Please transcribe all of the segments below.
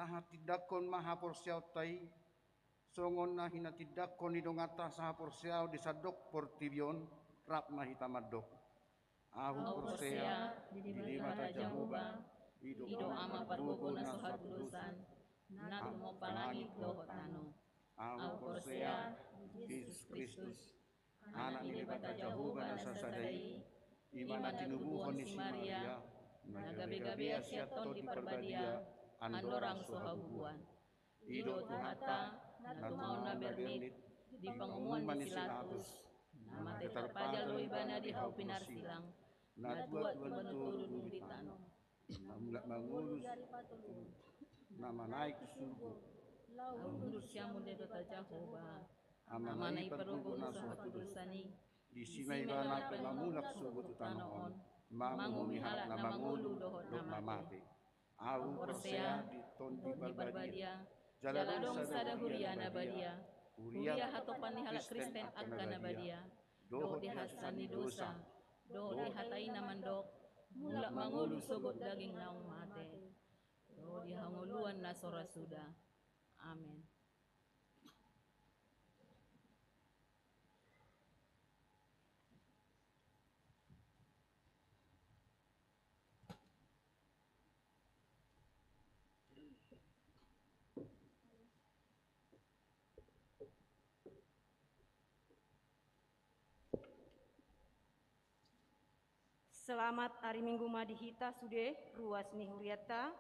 nahatidakon mahaporsiaw tay songon na hinatidakon ni dongata sa haporsiaw di sadok portibyon rap mahitamadok ahon porsia di mata Jahoba ido ama parbugo na suhatulusan nato mo palangit dohot ano ahon porsia Jesus Kristus anak ni bata Jahoba na sasadai imana tinubuhon ni si Maria nagabi-gabi asyaton di parbadia andorang suhabubuan ido tuhata na tumaon na bernit di pangumuan ni Silatus na matetarpadalo iba na di hau pinarsilang na tuat banutulun di tanong na mulak mangulus na manaik sugo laundur siya mo dito ta Jahoba amanay parugo na suhatulusani di simay ba na pamamulak sugo tutanoon mangumihalak na mangulu dohot na mati ahon porsia di ton di barbadia jaladong sada huria na badia huria hatopan ni halak Kristen agka na badia dohot dihasan ni dosa dohot dihatay na mandok mulak mangulu sugot daging naong mate dohot dihanguluan na sorasuda. Amen. Selamat hari Minggu madihita sude ruas ni huriata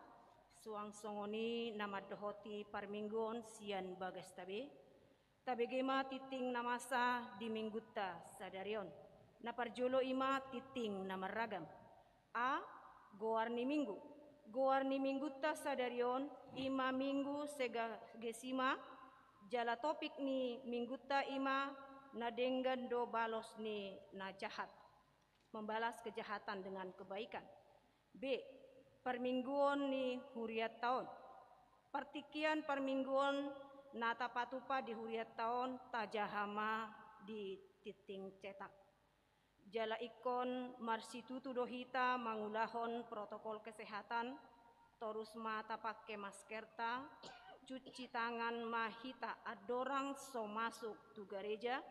suang songoni nama dohoti parminggon sian bagas tabe tabegema titing namasa di minggutta sadarion na parjolo ima titing nama ragam a goarni minggutta sadarion ima minggu sega gesima jala topik ni minggutta ima na denggan do balos ni na jahat membalas kejahatan dengan kebaikan. B. Permingguan ni huriat tahun. Partikian permingguan nata patupa di huriat tahun tajahama di titing cetak. Jala ikon marsitutu dohita mangulahon protokol kesehatan torus mata pakai maskerta cuci tangan mahita adorang so masuk tu gereja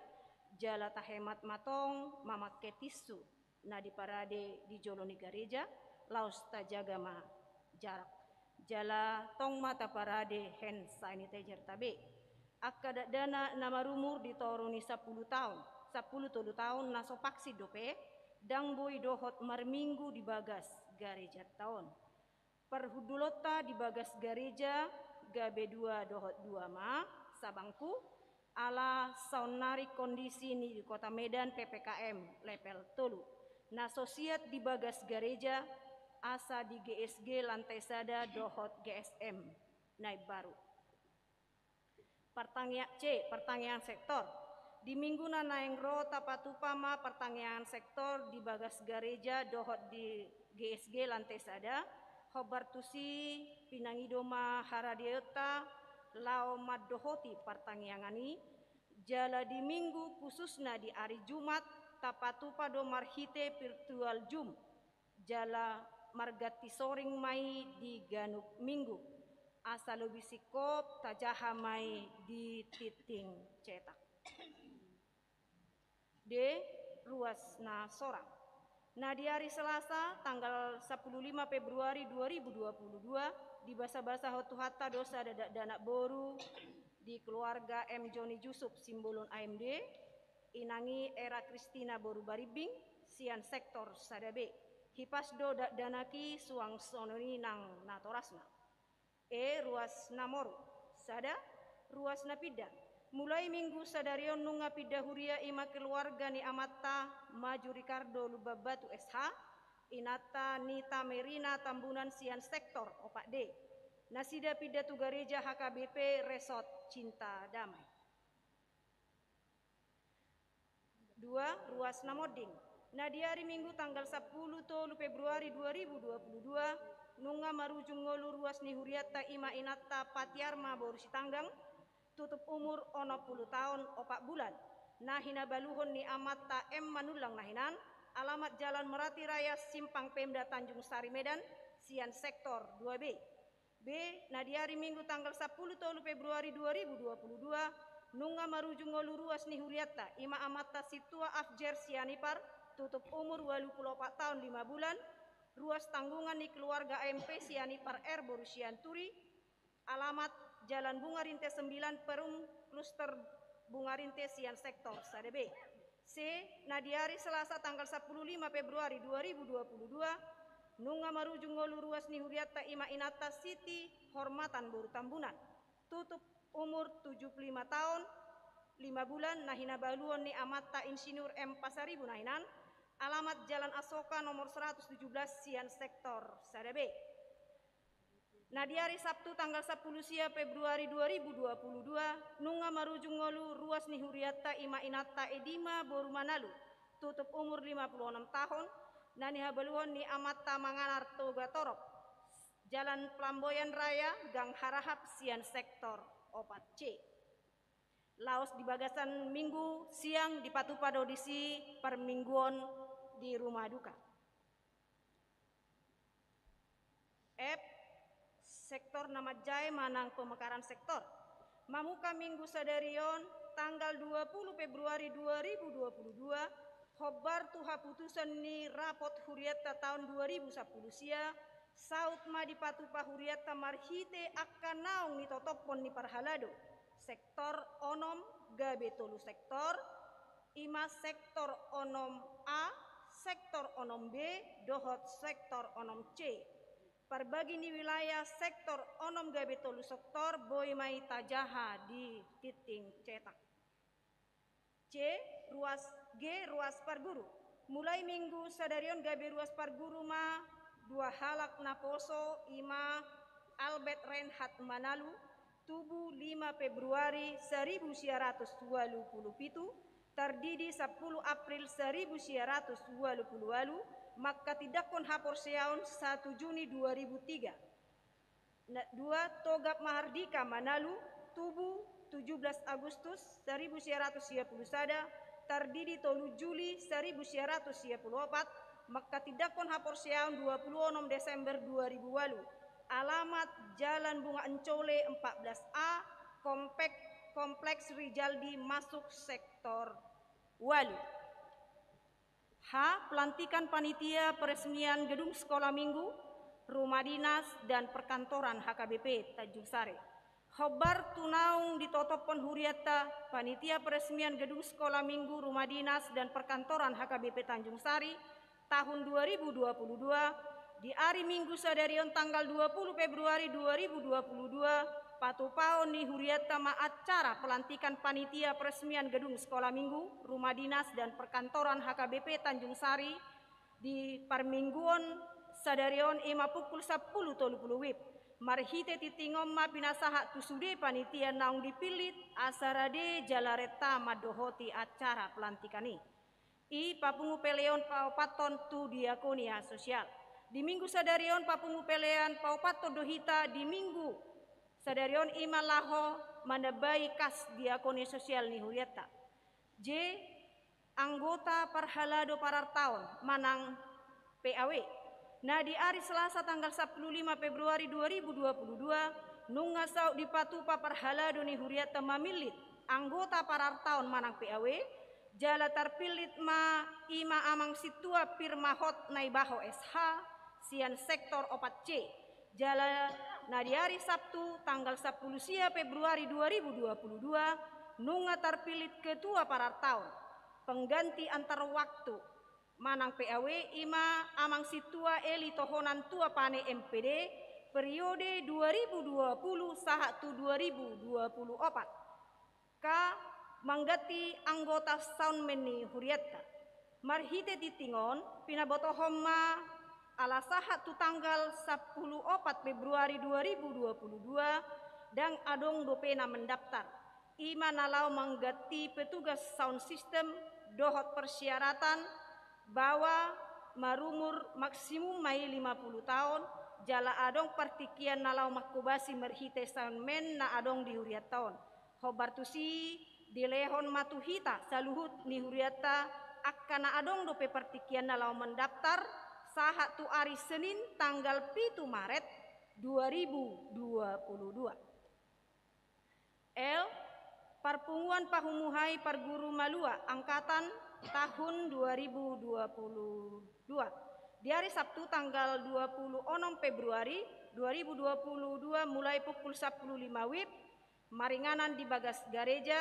jala tahemat matong mamakai tisu na di parade di joloni gereja laos tajaga ma jarak jala tong mata parade hand sanitizer tabe akka dana nama rumur di toruni 10 tahun naso paksi dope dang boy dohot marminggu di bagas gereja tahun perhudulota di bagas gereja gabe 2 dohot 2 ma sabangku ala saunari kondisi ni di kota Medan PPKM level 3 na sosiat di bagas gereja asa di GSG lantai sada dohot GSM naik baru. Pertanyaan sektor di minggu na naengro tapatupama pertanyaan sektor di bagas gereja dohot di GSG lantai sada hobartusi pinangidoma haradiota lao madohoti pertanyaangani jala di minggu khususna di hari Jumat tapatupa do marhite virtual Zoom jala margati soring mai di ganuk minggu asal bisikop tajaha mai di titing cetak. D. Ruas na sorang. Nah di hari Selasa tanggal 15 Februari 2022 di basa-basa hotu hatta dosa dana boru di keluarga M. Joni Jusuf simbolon AMD inangi era Kristina boru baribing sian sektor sadabe hipas do danaki suang sononi nang natorasna. E ruas namoru sada ruas napida mulai minggu sadarion nunga pida huria ima keluarga ni amata maju Ricardo Lubabatu SH inata Nita Merina Tambunan sian sektor opak D nasida pida tu gereja HKBP Resort Cinta Damai. 2. Ruas Namoding. Nah di hari Minggu tanggal 10 Februari 2022 nunga marujung ngolu ruas ni huriata ima inata Patiarma Borusi Tanggang tutup umur 10 tahun 4 bulan. Nah hina baluhon ni amata M Manulang nahinan alamat Jalan Merati Raya Simpang Pemda Tanjung Sari Medan sian sektor 2B. B. Na di hari Minggu tanggal 10 Februari 2022 nunga marujung ngolu ruas ni huriata ima amata situa afjer sianipar tutup umur 84 tahun 5 bulan ruas tanggungan ni keluarga AMP sianipar R Borusian Turi alamat Jalan Bungarinte 9 Perum Kluster Bungarinte Sian Sektor Sadebe. C. Na di hari Selasa tanggal 15 Februari 2022 nunga marujung ngolu ruas ni huriata ima inata Siti Hormatan Boru Tambunan tutup umur 75 tahun 5 bulan nahina baluon ni amata Insinyur M Pasaribu nahinan alamat Jalan Asoka nomor 117 Sian Sektor Sadebe. Nah di hari Sabtu tanggal 10 Februari 2022 nunga marujung ngolu ruas ni huriata ima inata Edima Boru Manalu tutup umur 56 tahun nani habaluhon ni amata Manganar Toga Torop Jalan Pelamboyan Raya Gang Harahap Sian Sektor Opat C. Laos di Bagasan Minggu siang di Patupada audisi permingguan di rumah duka. F. Sektor Namadjai Manang Pemekaran Sektor Mamuka Minggu Sadarion tanggal 20 Februari 2022 khobar tuha putusan ni rapot huriata tahun 2010 sia saut ma di patupa huriata marhite akan naung ni totopon ni parhalado sektor onom gabe tolu sektor ima sektor onom A sektor onom B dohot sektor onom C perbagi ni wilayah sektor onom gabe tolu sektor boy mai tajaha di titing cetak. C. Ruas parguru mulai minggu sadarion gabe ruas parguru ma dua halak naposo ima Albert Reinhardt Manalu tubuh 5 Februari 1927 terdidi 10 April 1928 maka tidakon hapor seaun 1 Juni 2003. 2 Togap Mahardika Manalu tubuh 17 Agustus 1931 terdidi 3 Juli 1934 maka tidakon hapor seaun 26 Desember 2008. Alamat Jalan Bunga Encole 14A Kompleks Rijaldi masuk sektor Walu. H. Pelantikan panitia peresmian gedung sekolah minggu, rumah dinas dan perkantoran HKBP Tanjung Sari. Khobar tunaung ditotopon huriata panitia peresmian gedung sekolah minggu, rumah dinas dan perkantoran HKBP Tanjung Sari tahun 2022 di hari Minggu sadarion tanggal 20 Februari 2022 patupaon ni huriata ma acara pelantikan panitia peresmian gedung sekolah minggu, rumah dinas dan perkantoran HKBP Tanjung Sari di parmingguon sadarion ima pukul 10.30 WIB. Marhite titingom ma pinasaha tusude panitia naung dipilit asarade jalareta madohoti acara pelantikan ini. I papungu peleon paupaton tu diakonia sosial. Di minggu sadarion papungu pelean paupaton dohita di minggu sadarion ima laho manabai kas diakonia sosial ni huriata. J. Anggota parhalado parartaon manang PAW. Nah di hari Selasa tanggal 15 Februari 2022 nunga sau di patupa parhalado ni huriata mamilit anggota parartaon manang PAW jala terpilit ma ima amang situa pirmahot naibaho SH sian sektor opat C jala nah di hari Sabtu tanggal 10 Februari 2022 nunga terpilit ketua parartaon pengganti antar waktu manang PAW ima amang situa Eli Tohonan tua pane MPD periode 2020 sahatu 2024 ka manggati anggota soundman ni huriata marhite titingon pinabotohomma ala sahatu tanggal 10 Februari 2022 dan adong dopena mendaftar ima nalau manggati petugas sound system dohot persyaratan bahwa marumur maksimum mai 50 tahun jala adong partikian nalau makubasi merhite soundman na adong di huriat tahun khobar tusi dilehon matuhita saluhut ni huriata akkana adong dope partikian nalau mendaftar sahat tu hari Senin tanggal 7 Maret 2022. L. Parpunguan Pahumuhai Parguru Malua Angkatan tahun 2022. Di hari Sabtu tanggal 26 Februari 2022 mulai pukul 10.05 WIB, maringanan di Bagas Gareja,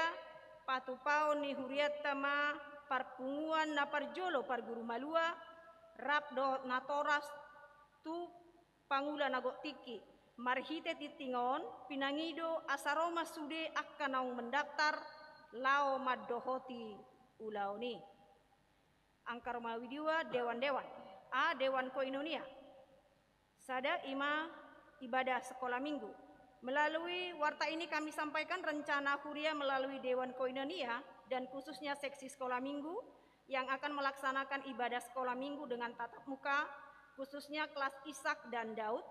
Patupao ni Huriatama Parpunguan na Parjolo Parguru Malua, Rapdo Natoras tu Pangula Nagotiki, Marhite Titingon, Pinangido Asaroma Sude Akkanaung mendaftar, Lao Maddohoti Ulauni. Angkar Mawidiwa Dewan-Dewan. A. Dewan Koinonia. Sada Ima ibadah sekolah minggu. Melalui warta ini kami sampaikan rencana Huria melalui Dewan Koinonia dan khususnya seksi sekolah minggu yang akan melaksanakan ibadah sekolah minggu dengan tatap muka, khususnya kelas Ishak dan Daud,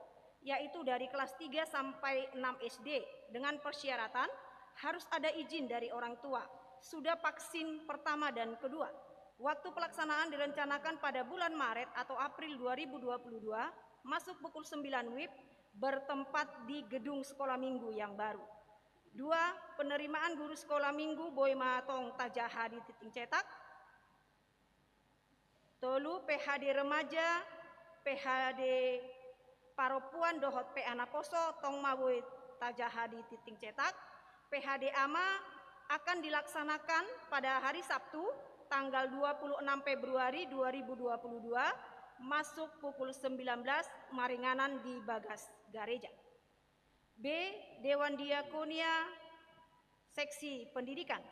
yaitu dari kelas 3 sampai 6 SD dengan persyaratan harus ada izin dari orang tua, sudah vaksin pertama dan kedua. Waktu pelaksanaan direncanakan pada bulan Maret atau April 2022, masuk pukul 9 WIB, bertempat di gedung sekolah minggu yang baru. 2. Penerimaan guru sekolah minggu Boy Matong Tajaha di titik cetak. 3. PHD remaja, PHD Paropuan Dohot P. Anaposo Tong Maboy Tajaha di titik cetak. PHD AMA akan dilaksanakan pada hari Sabtu tanggal 26 Februari 2022 masuk pukul 19 maringanan di Bagas Gareja. B. Dewan Diakonia Seksi Pendidikan.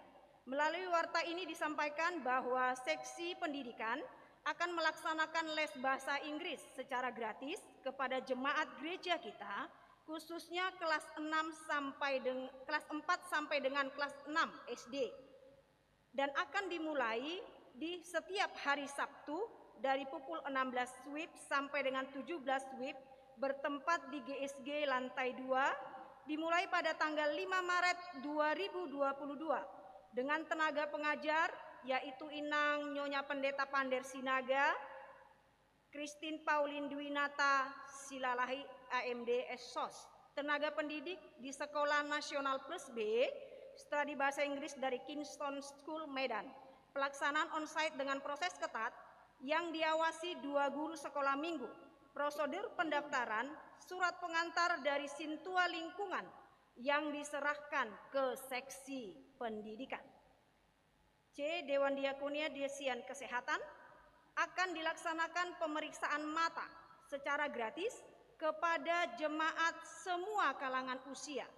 Melalui warta ini disampaikan bahwa seksi pendidikan akan melaksanakan les bahasa Inggris secara gratis kepada jemaat gereja kita, khususnya kelas 4 sampai dengan kelas 6 SD. Dan akan dimulai di setiap hari Sabtu dari pukul 16 WIB sampai dengan 17 WIB bertempat di GSG lantai 2 dimulai pada tanggal 5 Maret 2022 dengan tenaga pengajar yaitu Inang Nyonya Pendeta Pander Sinaga, Christine Pauline Dwinata Silalahi AMD SOS. Tenaga pendidik di Sekolah Nasional Plus B Studi Bahasa Inggris dari Kingston School Medan. Pelaksanaan onsite dengan proses ketat yang diawasi 2 guru sekolah minggu. Prosedur pendaftaran surat pengantar dari Sintua Lingkungan yang diserahkan ke seksi pendidikan. C. Dewan Diakonia Desian Kesehatan akan dilaksanakan pemeriksaan mata secara gratis kepada jemaat semua kalangan usia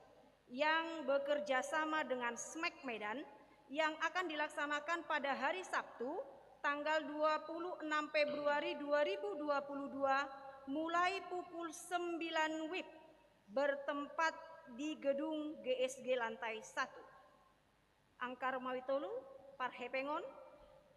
yang bekerja sama dengan SMEK Medan yang akan dilaksanakan pada hari Sabtu tanggal 26 Februari 2022 mulai pukul 9 WIB bertempat di gedung GSG lantai 1. Angkar Mawitolu, Parhepengon,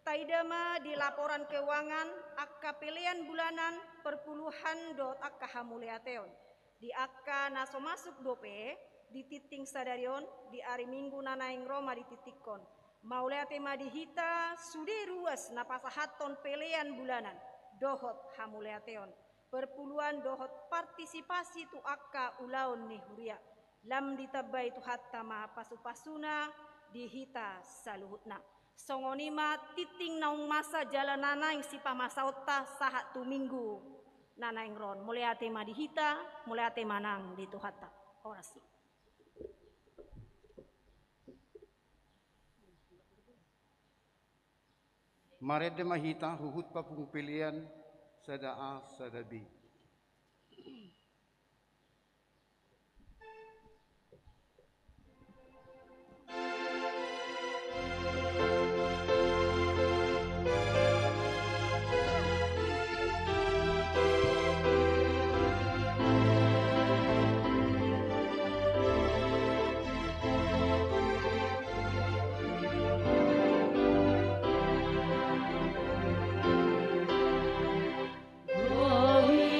Taidama di laporan keuangan akka pilihan bulanan perpuluhan dot akka hamuleateon di akka naso masuk dope di titing sadarion di hari Minggu nanaing Roma di titikon mauleate madihita sude ruas napasahaton pelean bulanan dohot hamuleateon perpuluhan dohot partisipasi tu akka ulaun ni huria lam ditabai tu hatta ma pasupasuna dihita saluhutna songonima titing naung masa jalan nanaing si pamasauta sahat tu minggu nanaing ron muleate madihita muleate manang di tu hatta orasi. Marede mahita huhut papung pilihan sada A sada B. Glory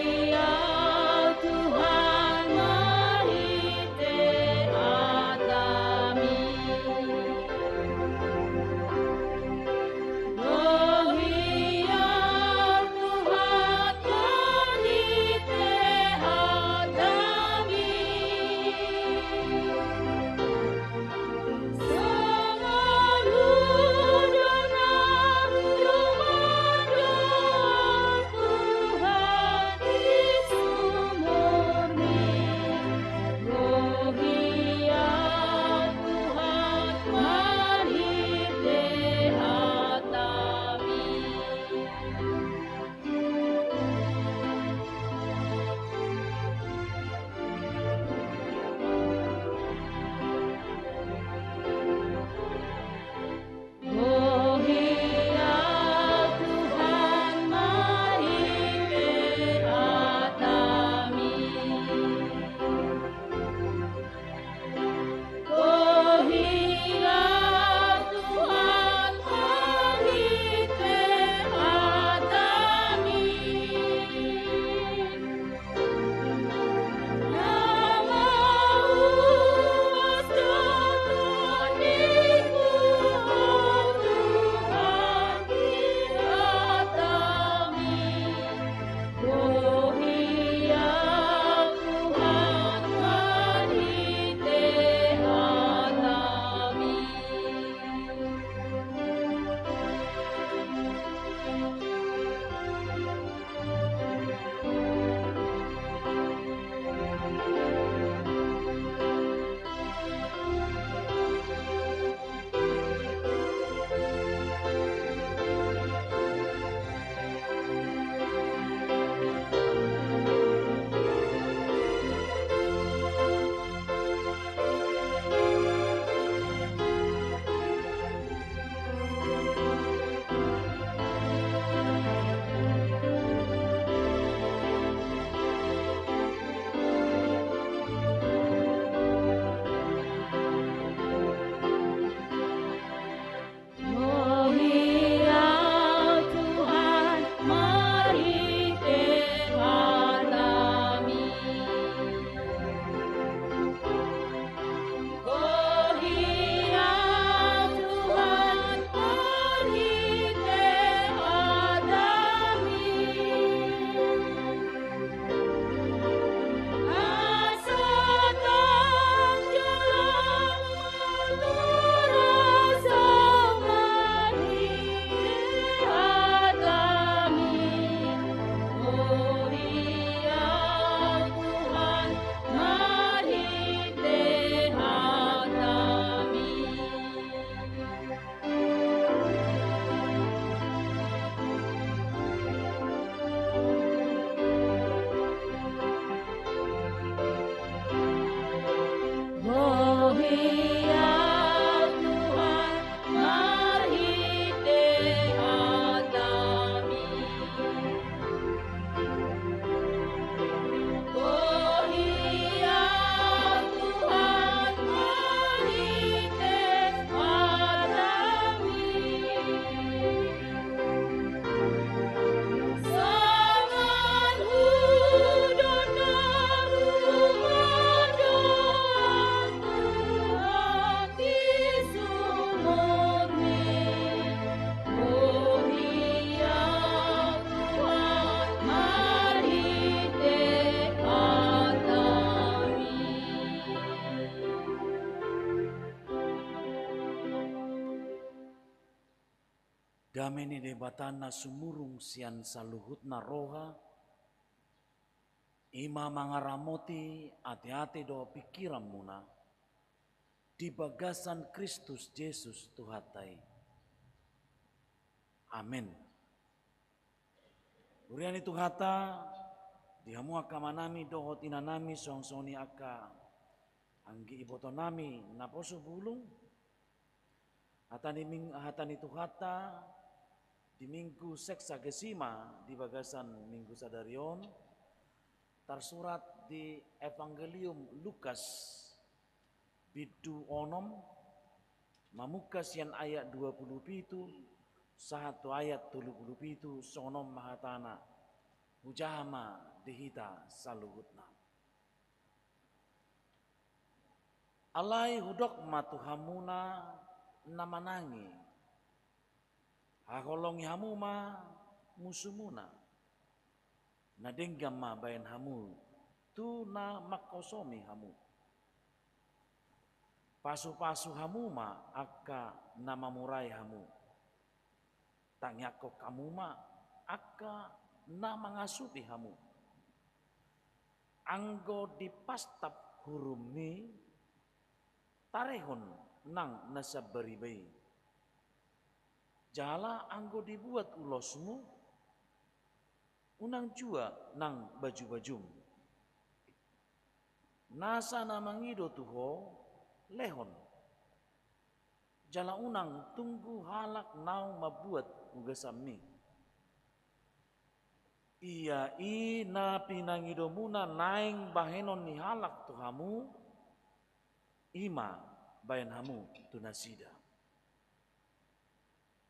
Dameni debatana sumurung sian saluhutna roha, ima mangaramoti hati-hati do pikiran muna, di bagasan Kristus Yesus Tuhatai. Amin. Uriani Tuhata, dihamu aka manami doho tinanami song-soni aka anggi ibotonami naposo bulung. Hatani Tuhata, di minggu seksagesima di bagasan minggu sadarion, tersurat di Evangelium Lukas bidu onom mamukas yang ayat 27 satu ayat 37 sonom mahatana hujahama dihita saluhutna. Alai hudok matuhamuna namanangi haholongi hamuma musumuna nadenggam ma bayan hamu tu na makosomi hamu pasu-pasu hamuma akka namamurai hamu tangyako kamuma akka namangasupi hamu anggo dipastap hurumi tarehon nang nasabaribai jala anggo dibuat ulosmu unang jua nang baju-bajum nasa namangido tuho lehon jala unang tunggu halak nau mabuat ugasami iya ina pinangido muna naing bahenon ni halak tuhamu ima bayan hamu tunasida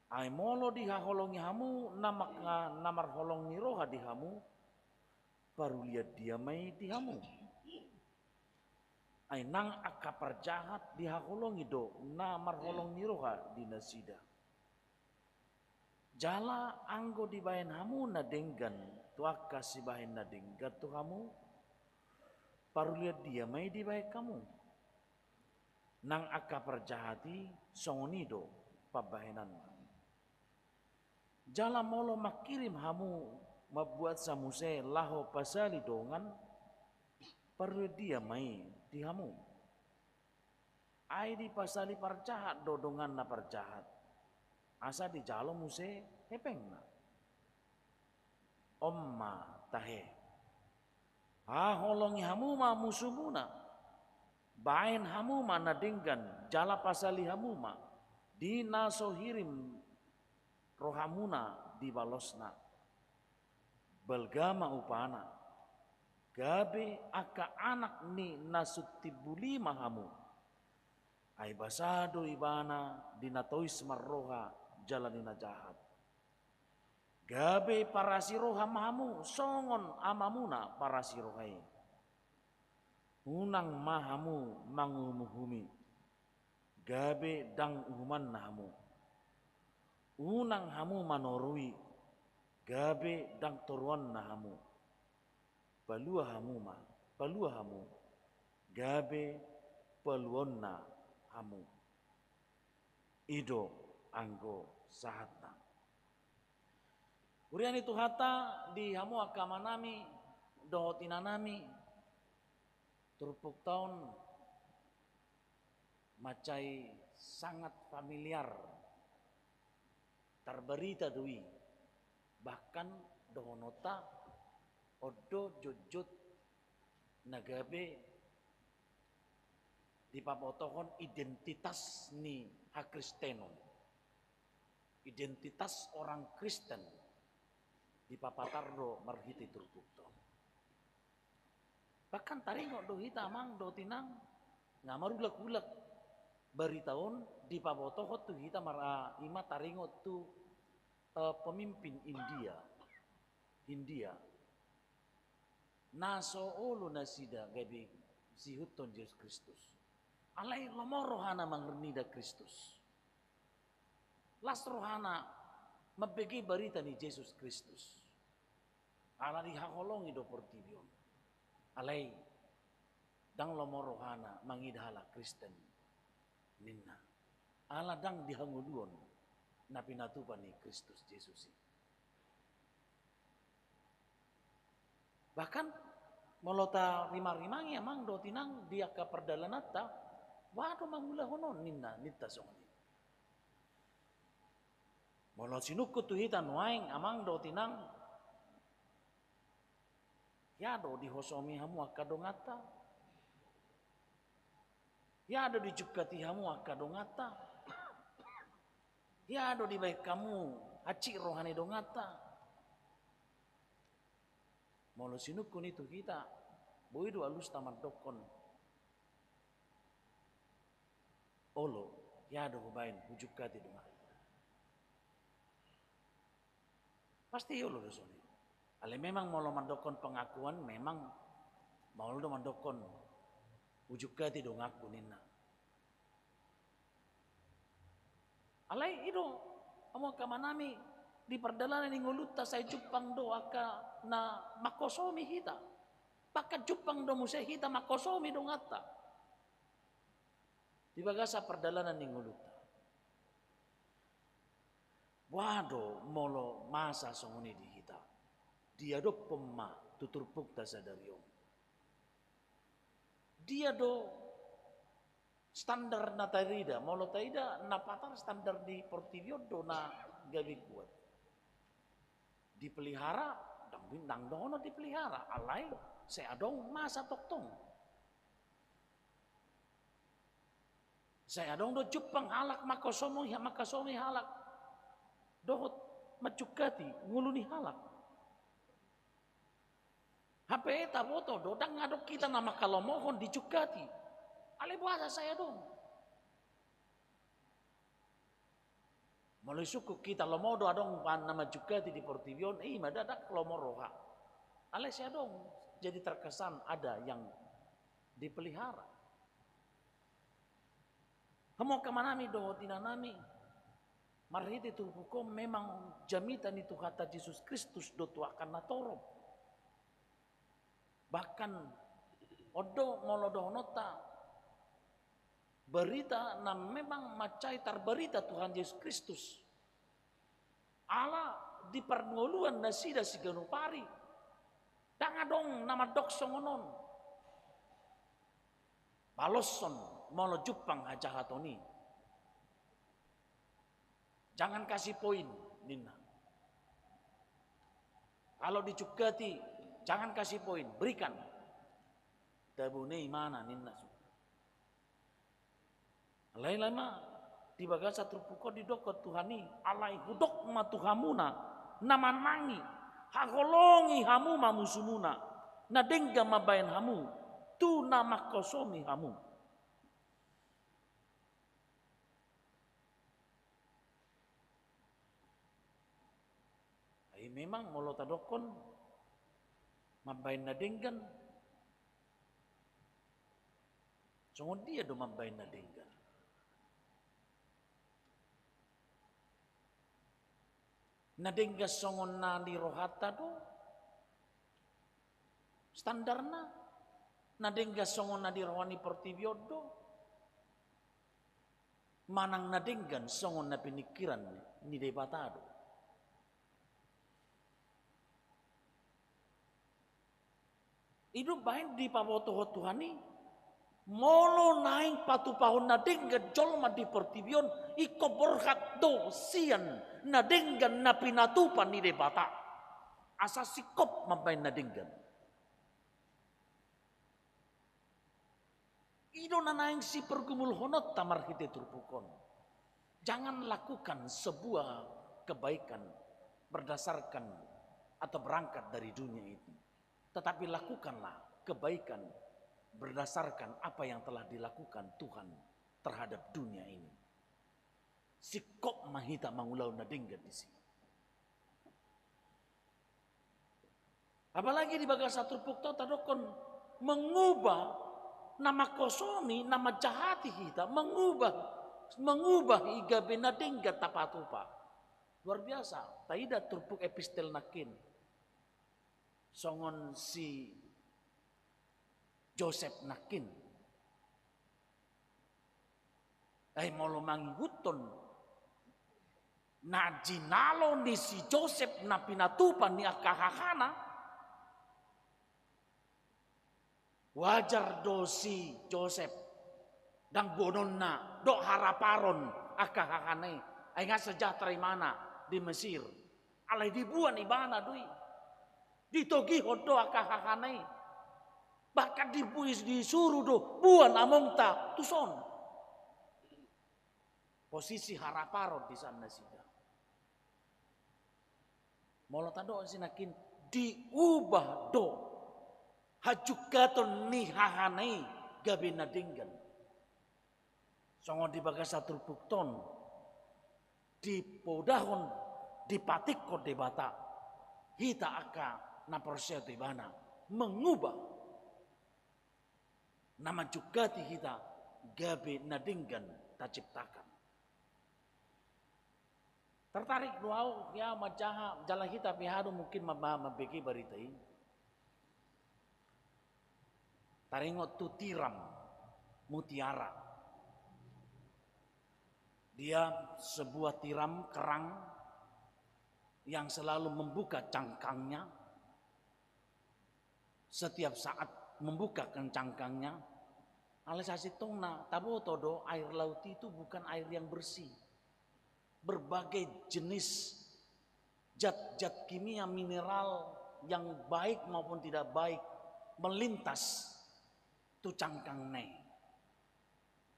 ay molo dihaholongi hamu namar holongi roha di hamu baru lihat dia mai di hamu ay nang akapar jahat dihaholongi do namar holongi roha di nasida jala anggo dibayan hamu na denggan tuaka si bahen na denggan tu hamu baru lihat dia mai di baik kamu nang akapar jahati songonido pabahenan jala molo makirim hamu mabuat samuse laho pasali dongan perlu dia mai di hamu ai di pasali parjahat dodongan na parjahat asa di jalo muse hepeng na omma tahe ha holongi hamu ma musumuna bain hamu ma nadinggan jala pasali hamu ma dinaso hirim rohamuna di balosna belgama upana gabe aka anak ni nasutibuli mahamu ay basado ibana dinatois marroha jalanina jahat gabe parasi roha mahamu songon amamuna parasi rohai unang mahamu mangumuhumi gabe dang uhuman nahamu unang hamu manorui gabe dang toruan na hamu palua hamu gabe paluon na hamu ido anggo sahatna urian itu hata di hamu akamanami dohotinanami turpuk tahun macai sangat familiar terberita dui bahkan dohonota odo jojot nagabe dipapotohon identitas ni hakristenon identitas orang Kristen dipapatardo marhiti turpukto bahkan taringo do hita amang do tinang ngamarulak-ulak baritaon dipapotohon tu hita mara ima taringo tu pemimpin India naso olo nasida gabi sihuton Yesus Kristus alai lomoro hana mangrnida Kristus las rohana mabegi barita ni Yesus Kristus ala dihakolongi do portibion alai dang lomoro hana mangidhala Kristen ninna ala dang dihanguduon na pinatupan ni Kristus Yesus. Bahkan molota rimang-rimangi amang do tinang dia ka perdalanata wado mangula honon ninna nitta songni. Molot sinukut tu hitan waing amang do tinang yado dihosomi hamu akadongata. Yado dijukati hamu akadongata. Yado di baik kamu haci rohani dongata. Molo sinukun itu kita boido alus tamat dokon. Olo yado hubain hujukati dongata. Pasti yolo dosoni. Ale memang mau mandokon pengakuan memang mau lo mandokon ujuk gati dong aku nina. Alai itu amo kamanami di perdalanan yang nguluta saya jupang do aka na makosomi hita. Pakat jupang do musai hita makosomi dong ata. Di bagasa perdalanan yang nguluta. Wado molo masa songoni di hita. Dia do pemma tutur pukta sadariom. Dia do standar na taida, molo taida na patar standar di Portivio do na gabi kuat. Dipelihara, dang bintang dono dipelihara, alai saya dong masa toktong. Saya dong do jupang halak makasomi halak. Dohot macukati nguluni halak. HP taboto dodang ngadok kita nama kalau mohon dicukati. Ale bahasa saya dong. Mulai suku kita lomodo adong pan nama cukati di Portivion, madadak lomoroha. Ale saya dong. Jadi terkesan ada yang dipelihara. Kamu kemana mi do tinanami? Marhiti tu hukum memang jamitan itu kata Yesus Kristus do akan natorob. Bahkan odo molodo nota berita na memang macai berita Tuhan Yesus Kristus. Allah di perngoluan nasida siganupari. Dangadong nama doksongonon. Balosson molo jupang hajahatoni. Jangan kasih poin, Nina. Kalau dicukati, jangan kasih poin, berikan. Tabune mana Nina. Lain-lain mah di bagasa terpukau di dokot Tuhani, alai hudok ma Tuhamuna, nama nangi, hagolongi hamu mamusumuna, nadengga mabayan hamu, tu nama kosomi hamu. Memang molo tadokon mabain na denggan. Songon dia do mabain na denggan. Na dengga songon na di rohata do. Standarna. Na dengga songon na di rohani Portivio do. Manang na denggan songon na pinikiran ni debatado. Hidup baik di pabotoho Tuhani. Molo naing patu pahon na denggan jolma di Portivion. Iko berhak do sian na denggan na pinatupan ni debata. Asa sikop mabain na denggan. Ido na naing si pergumul honot tamar hite turpukon. Jangan lakukan sebuah kebaikan berdasarkan atau berangkat dari dunia itu. Tetapi lakukanlah kebaikan berdasarkan apa yang telah dilakukan Tuhan terhadap dunia ini. Sikop mahita mangulau nadenggan di sini. Apalagi di bagas satu pukto tadokon mengubah nama kosomi, nama jahati kita, mengubah iga benadengga tapatupa. Luar biasa. Taida turpuk epistel nakin. Songon si Joseph nakin. Molo mangi huton Na jinalo ni si Joseph na pinatupan ni akahakana. Wajar do si Joseph dang bonon na do haraparon akahakane ay nga sejahtera mana di Mesir. Alay dibuan ibana dui. Ditogihon do akahakane. Bahkan disuruh do buan among ta tuson. Posisi haraparon di sana sida. Molo tado sinakin diubah do hajukaton ni hahanai gabi nadinggan. Songo di bagasa trupukton di podahon dipatik ko debata hita aka na perseo tibana mengubah nama jugati hita gabi nadinggan taciptakan. Tertarik doau ya majaha jalan hita pihadu mungkin mabeki baritai. Taringot tu tiram mutiara. Dia sebuah tiram kerang yang selalu membuka cangkangnya. Setiap saat membuka cangkangnya. Alisasi tongna tabo todo air laut itu bukan air yang bersih. Berbagai jenis zat-zat kimia mineral yang baik maupun tidak baik melintas tu cangkang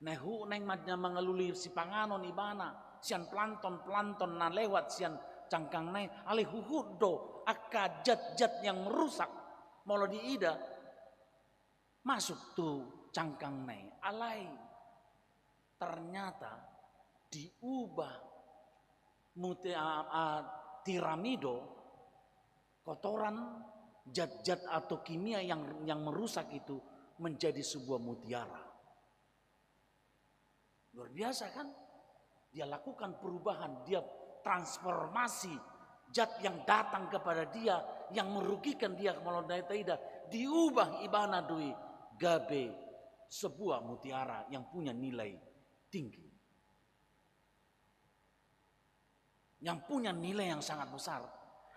nehu neng madnya mengelulir si panganon ibana sian planton na lewat sian cangkang alih huhudo aka zat-zat yang merusak molo diida masuk tu cangkang alai ternyata diubah tiramido kotoran zat-zat atau kimia yang merusak itu menjadi sebuah mutiara. Luar biasa kan? Dia lakukan perubahan, dia transformasi zat yang datang kepada dia yang merugikan dia kemalodai taida diubah ibana dui gabe sebuah mutiara yang punya nilai tinggi. Yang punya nilai yang sangat besar.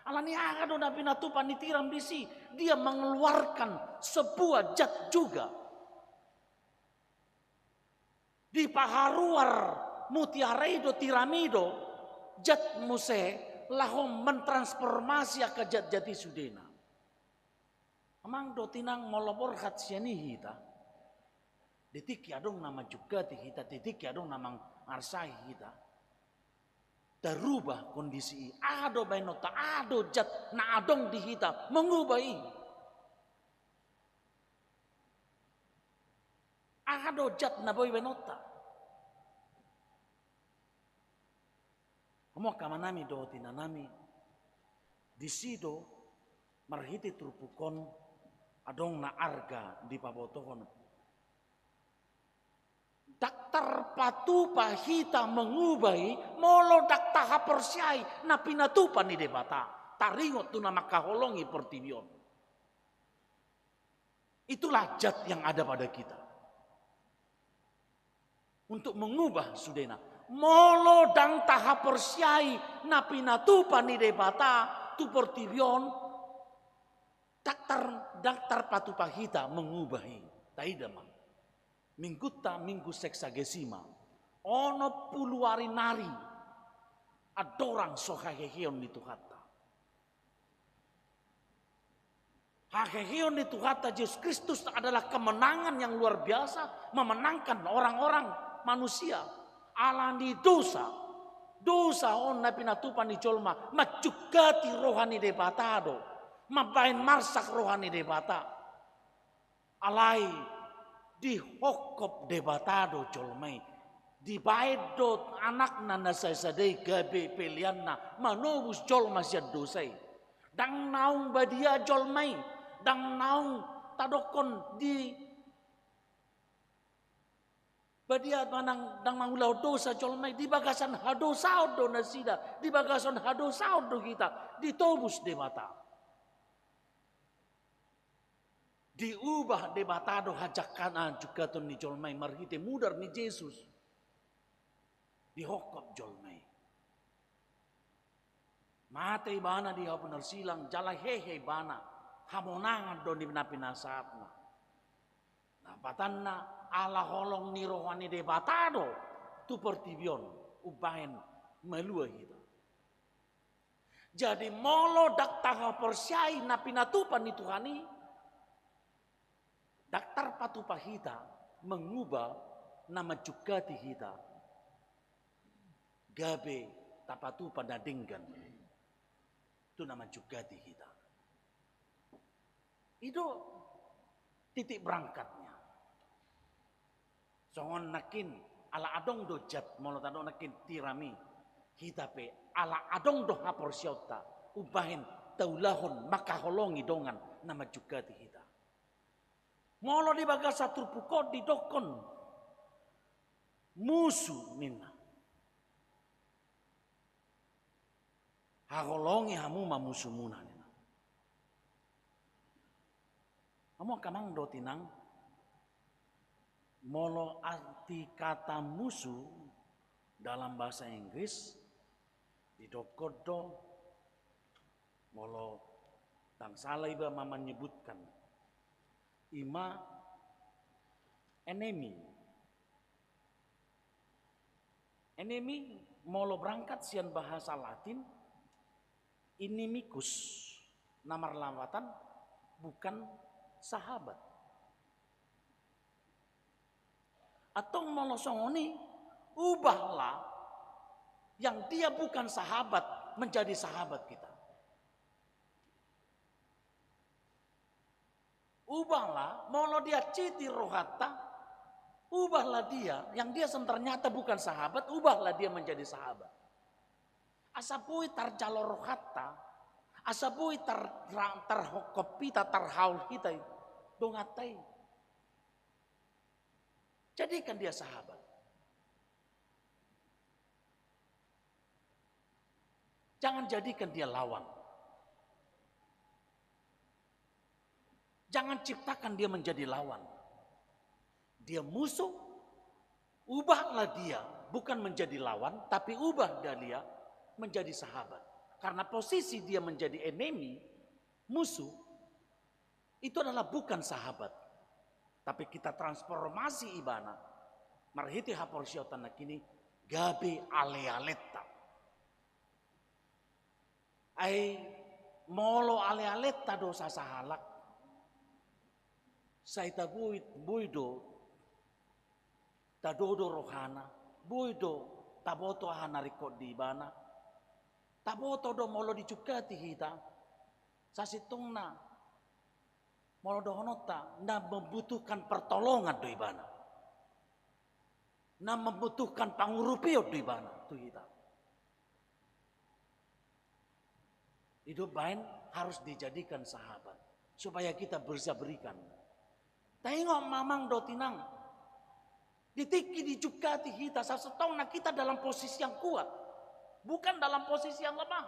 Alani agado na pinatupan ni tiram bisi. Dia mengeluarkan sebuah zat juga. Di paharuar mutiara itu tiramido. Zat muse lahom mentransformasi ke zat-zat sudena. Amang do tinang molobor hat siani hita. Detik adong nama juga hita. Detik adong nama arsai hita. Darubah kondisi ado bainota ado zat na adong dihita mengubahi ado zat na boy bainota amo kamanami do tinanami disido marhiti trupukon adong na arga di pabotohon daktar patupa hita mengubahi molo dakta hapersiai na pinatupan ni debata taringot tu nama kaholongi pertibion. Itulah zat yang ada pada kita untuk mengubah sudena molo dang tahapersiai na pinatupan ni debata tu pertibion daktar patupa hita mengubahi taidama. Minggu seksagesima ono puluari nari adorang sohaheheon di Tuhata. Haheheon di Tuhata Yesus Kristus adalah kemenangan yang luar biasa memenangkan orang-orang manusia alani dosa on na pinatupan di colma macugati rohani debatado mabain marsak rohani debata alai di hokop debatado colmai di baedot anak nana sadai gabe pelianna manobus colma sia dosai dang naung badia colmai dang naung tadokon di badia manang dang mangulau dosa colmai di bagasan hadosa do nasida di bagasan hadosa do kita ditobus debata diubah debatado hajakana juga ton ni jolmai marhite mudar ni Yesus dihokop jolmai Mate ibana di hapunar silang jala hehe bana hamonangan don di pinasatna. Nah patanna ala holong ni rohani de batado tu pertibion ubahen melua hita. Jadi molo dak taha persyai na pinatupan ni Tuhani daktar patupa hita mengubah nama jugati hita. Gabe tapatupa na denggan. Itu nama jugati hita. Itu titik berangkatnya. Songon nakin ala adong do jat molo tado nakin tirami hita pe ala adong do hapor syauta ubahin taulahon maka holongi dongan nama jugati hita. Molo di bagasa turpuko di dokon musuh nina. Haholongi hamu mamusumuna nina. Kamu kamang do tinang molo arti kata musuh dalam bahasa Inggris di dokodo molo tang salah iba mama menyebutkan ima enemy molo berangkat sian bahasa Latin inimicus namar lawatan bukan sahabat atau molo songoni ubahlah yang dia bukan sahabat menjadi sahabat kita. Ubahlah molo dia citi rohata, ubahlah dia yang dia ternyata bukan sahabat, ubahlah dia menjadi sahabat. Asapui tarjalo rohata, asapui tarhokopita tarhaul kita dongatai. Jadikan dia sahabat. Jangan jadikan dia lawan. Jangan ciptakan dia menjadi lawan. Dia musuh, ubahlah dia bukan menjadi lawan, tapi ubah dia menjadi sahabat. Karena posisi dia menjadi enemy, musuh, itu adalah bukan sahabat. Tapi kita transformasi ibana. Marhiti hapor syaitan kini gabe ale-aleta. Ai molo ale-aleta dosa sahalak. Saita buido tadodo rohana, buido taboto hanariko di ibana. Taboto do molo dicukati hita. Sasitungna molo dohonota na membutuhkan pertolongan do ibana. Na membutuhkan pangurupio do ibana tu hita. Hidup bain harus dijadikan sahabat supaya kita bisa berikan. Tengok mamang do tinang. Ditiki dijukati hita sasetongna kita dalam posisi yang kuat, bukan dalam posisi yang lemah.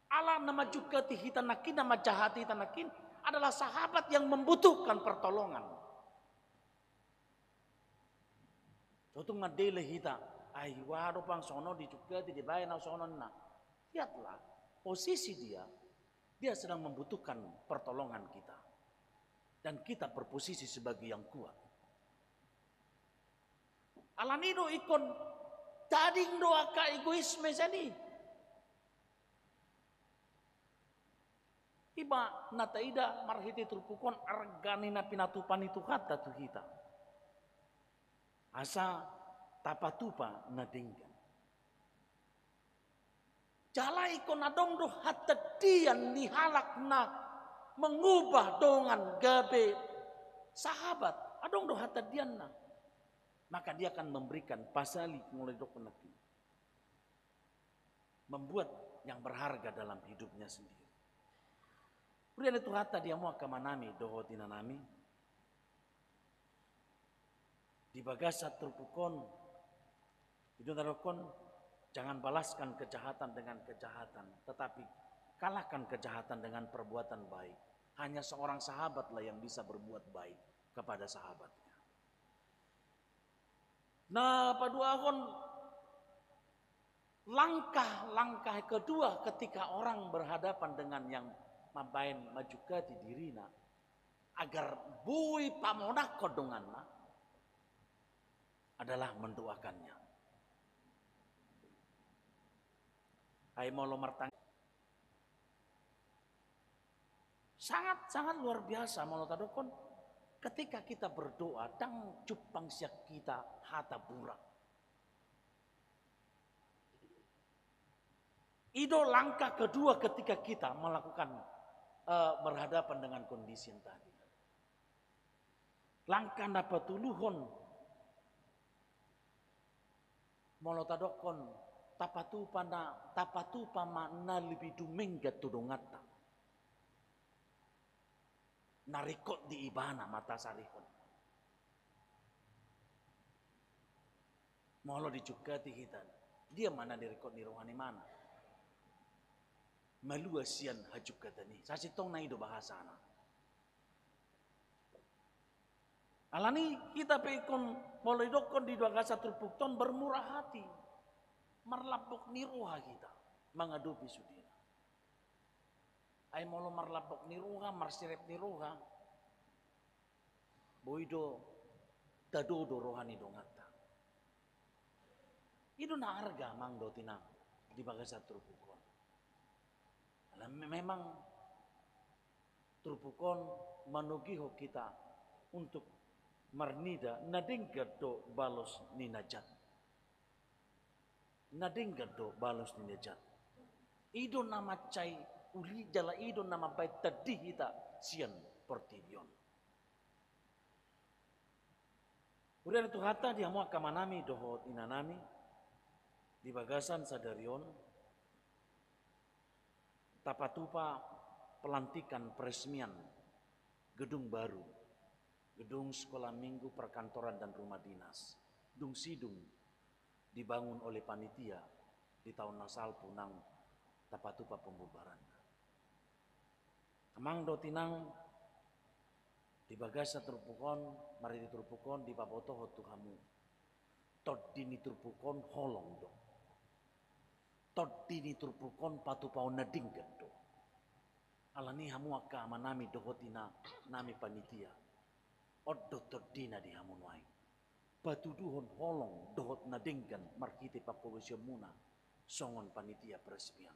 Allah nama jukati hita nakin, nama jahati hita nakin adalah sahabat yang membutuhkan pertolongan. Suatu ngadele hita, ayo wado pang sono dijukati dibayar sono na. Lihatlah posisi dia sedang membutuhkan pertolongan kita. Dan kita berposisi sebagai yang kuat. Alanido ikon tading doa ka egoisme sani. Iba nataida marhiti turpukon arganina pinatupan itu kata tu kita. Asa tapatupa nadinggan. Jala ikon adong do hatadian nihalak na mengubah dongan gabe sahabat adong do hatadianna maka dia akan memberikan pasali mulai dokonaki membuat yang berharga dalam hidupnya sendiri. Kemudian itu hatta dia mau kamanami dohotina nami di bagasa terpukon itu narokon jangan balaskan kejahatan dengan kejahatan tetapi kalahkan kejahatan dengan perbuatan baik. Hanya seorang sahabatlah yang bisa berbuat baik kepada sahabatnya. Nah, paduahon langkah-langkah kedua ketika orang berhadapan dengan yang mabain maju ke di dirina agar bui pamonak kodonganna adalah mendoakannya. Hai molo martang sangat luar biasa molo tadokon ketika kita berdoa dang cupang siak kita hata burak. Itu langkah kedua ketika kita melakukan berhadapan dengan kondisi yang tadi. Langkah dapat tuluhon molo tadokon tapatu pamana lebih dumengga tudongata. Narikot di ibana mata sarihon. Molo dicukati kita. Dia mana dirikot di rohani mana? Maluasian hajuk kata ni. Sasitong na ido bahasana. Alani kita peikon molo idokon di dua kasa terpukton bermurah hati. Marlapok ni roha kita. Mengadupi sudina. Ay molo marlapok ni roha, marsirep ni roha. Boido dadodo rohani dongata. Itu na harga mang do tinang di bagasa terpukon. Memang terpukon manugiho kita untuk marnida nadingga do balos ni najat. Nadingga do balos ni najat. Ido nama cai uli jala ido nama bait tadi kita sian portibion. Urian itu hata dia mau kamanami dohot inanami di bagasan sadarion tapatupa pelantikan peresmian gedung baru, gedung sekolah minggu, perkantoran dan rumah dinas, dung sidung dibangun oleh panitia di tahun nasal punang tapatupa pembubaran. Amang do tinang di bagasa terpukon, mari terpukon di papoto hotu kamu. Tod dini terpukon holong do. Tod dini terpukon patu pau nading gado. Alani hamu akka manami dohotina nami panitia. Oddo tod dina di hamun wai. Batu duhon holong dohot nadinggan markite papolusio muna. Songon panitia peresmian.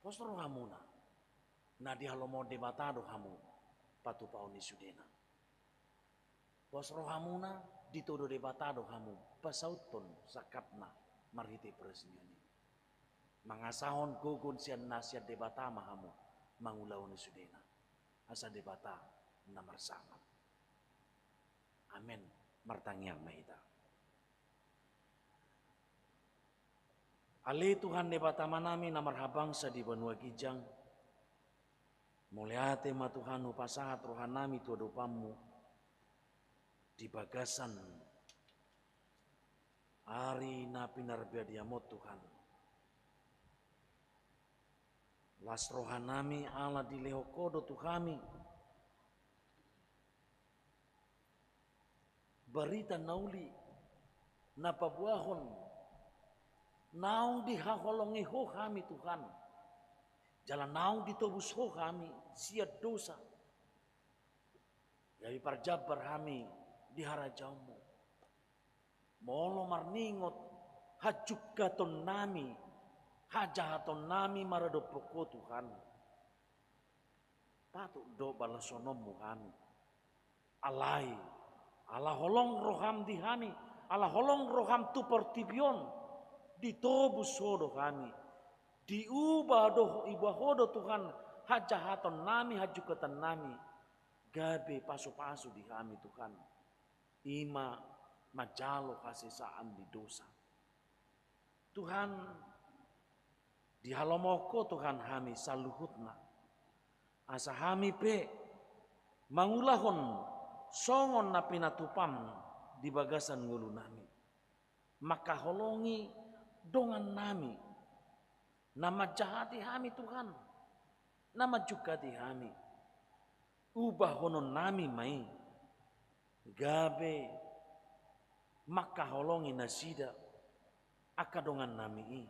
Posro hamuna. Nadi halomo debatado hamu. Patu pau ni sudena. Posro hamuna ditodo debatado hamu. Pasaut pun sakapna. Marhiti peresmian ini. Mangasahon gugun sian nasihat debata mahamu. Mangulau ni sudena. Asa debata namar sama. Amin. Martangyang mahita. Ali Tuhan debata manami namar habangsa di benua gijang. Muliate ma Tuhan upasahat rohanami tuadupamu. Di bagasan hari na pinarbia diamot Tuhan. Las rohanami ala di lehokodo Tuhami. Berita nauli napabuahon. Naung dihaholongi ho kami Tuhan. Jalan naung ditobus ho kami siat dosa. Dari parjabar kami diharajaumu. Molo marningot hajuk gaton nami hajahaton nami maradopoko Tuhan. Patut do balasonomu kami. Alai ala holong roham dihami ala holong roham tu portibion ditobus sodo kami. Diubah doh ibahodo Tuhan hajahaton nami hajukatan nami. Gabe pasu-pasu di kami Tuhan. Ima majalo kasesaan di dosa. Tuhan di halomoko Tuhan kami saluhutna. Asa kami pe mangulahon songon na pinatupam di bagasan ngulu nami. Maka holongi dongan nami. Nama jahati kami Tuhan. Nama jukati kami. Ubah honon nami mai. Gabe maka holongi nasida akadongan nami i,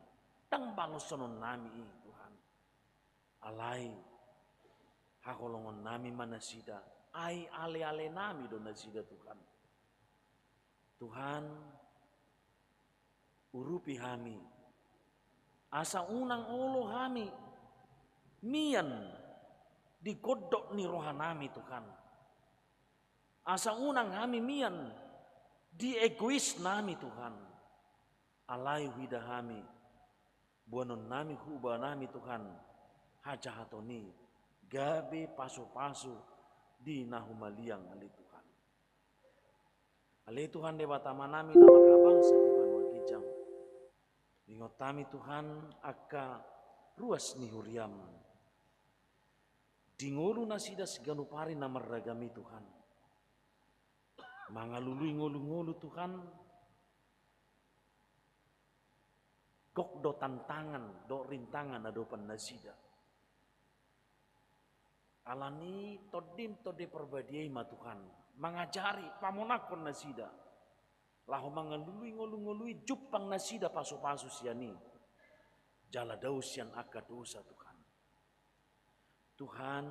tang balosonon nami i Tuhan. Alai hakolongon nami manasida, ai ale-ale nami do nasida Tuhan. Tuhan urupi kami, asa unang olo kami, mian digodok ni rohanami Tuhan. Asa unang kami mian di egois nami Tuhan. Alai wida kami, buanon nami huba nami Tuhan, hajahatoni, gabe pasu-pasu di nahumaliang ali Tuhan. Ali Tuhan debatama nami namar habangsa di Banua Gijang. Ingot kami Tuhan akka ruas ni huriam. Dingolu nasida seganupari namar ragami Tuhan. Mangalului ngolu-ngolu Tuhan. Gok do tantangan, do rintangan adopan nasida. Alani todim tode perbadiai ma Tuhan. Mengajari pamonakon nasida. Lahu mangalului ngolu-ngolui jupang nasida pasu-pasu siani. Jala daus yang akad dosa Tuhan. Tuhan,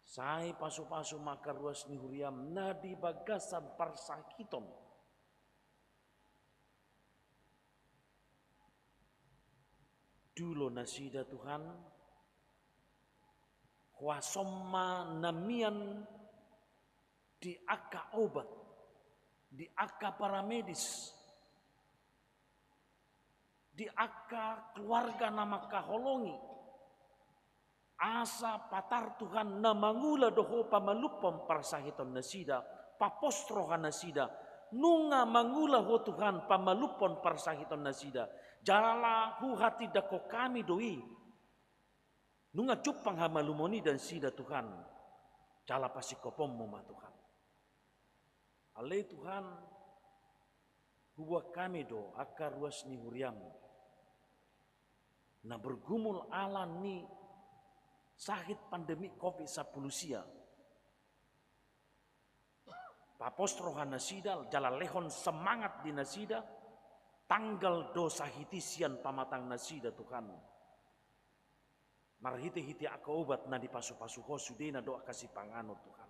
sai pasu-pasu maka ruas ni huriam nadi bagasan parsakiton. Dulo nasida Tuhan, wasomma namian di aka obat, di aka paramedis, di aka keluarga nama kaholongi, asa patar Tuhan namangula doho pamalupam parsahiton nasida, papostrohan nasida, nunga mangula ho Tuhan pamalupon parsahiton nasida, jala hu hati dako kami doi, nunga cupang hamalumoni dan sida Tuhan, jala pasikopom moma Tuhan. Ale Tuhan, huwa kami do akar ruas ni huriam, na bergumul ala ni sakit pandemi COVID-19 sia. Papostrohan nasida, jala lehon semangat di nasida, tanggal dosa hitisian pamatang nasida Tuhan. Marhiti-hiti aka obat na di pasu-pasu ho sudena doa kasih pangano Tuhan.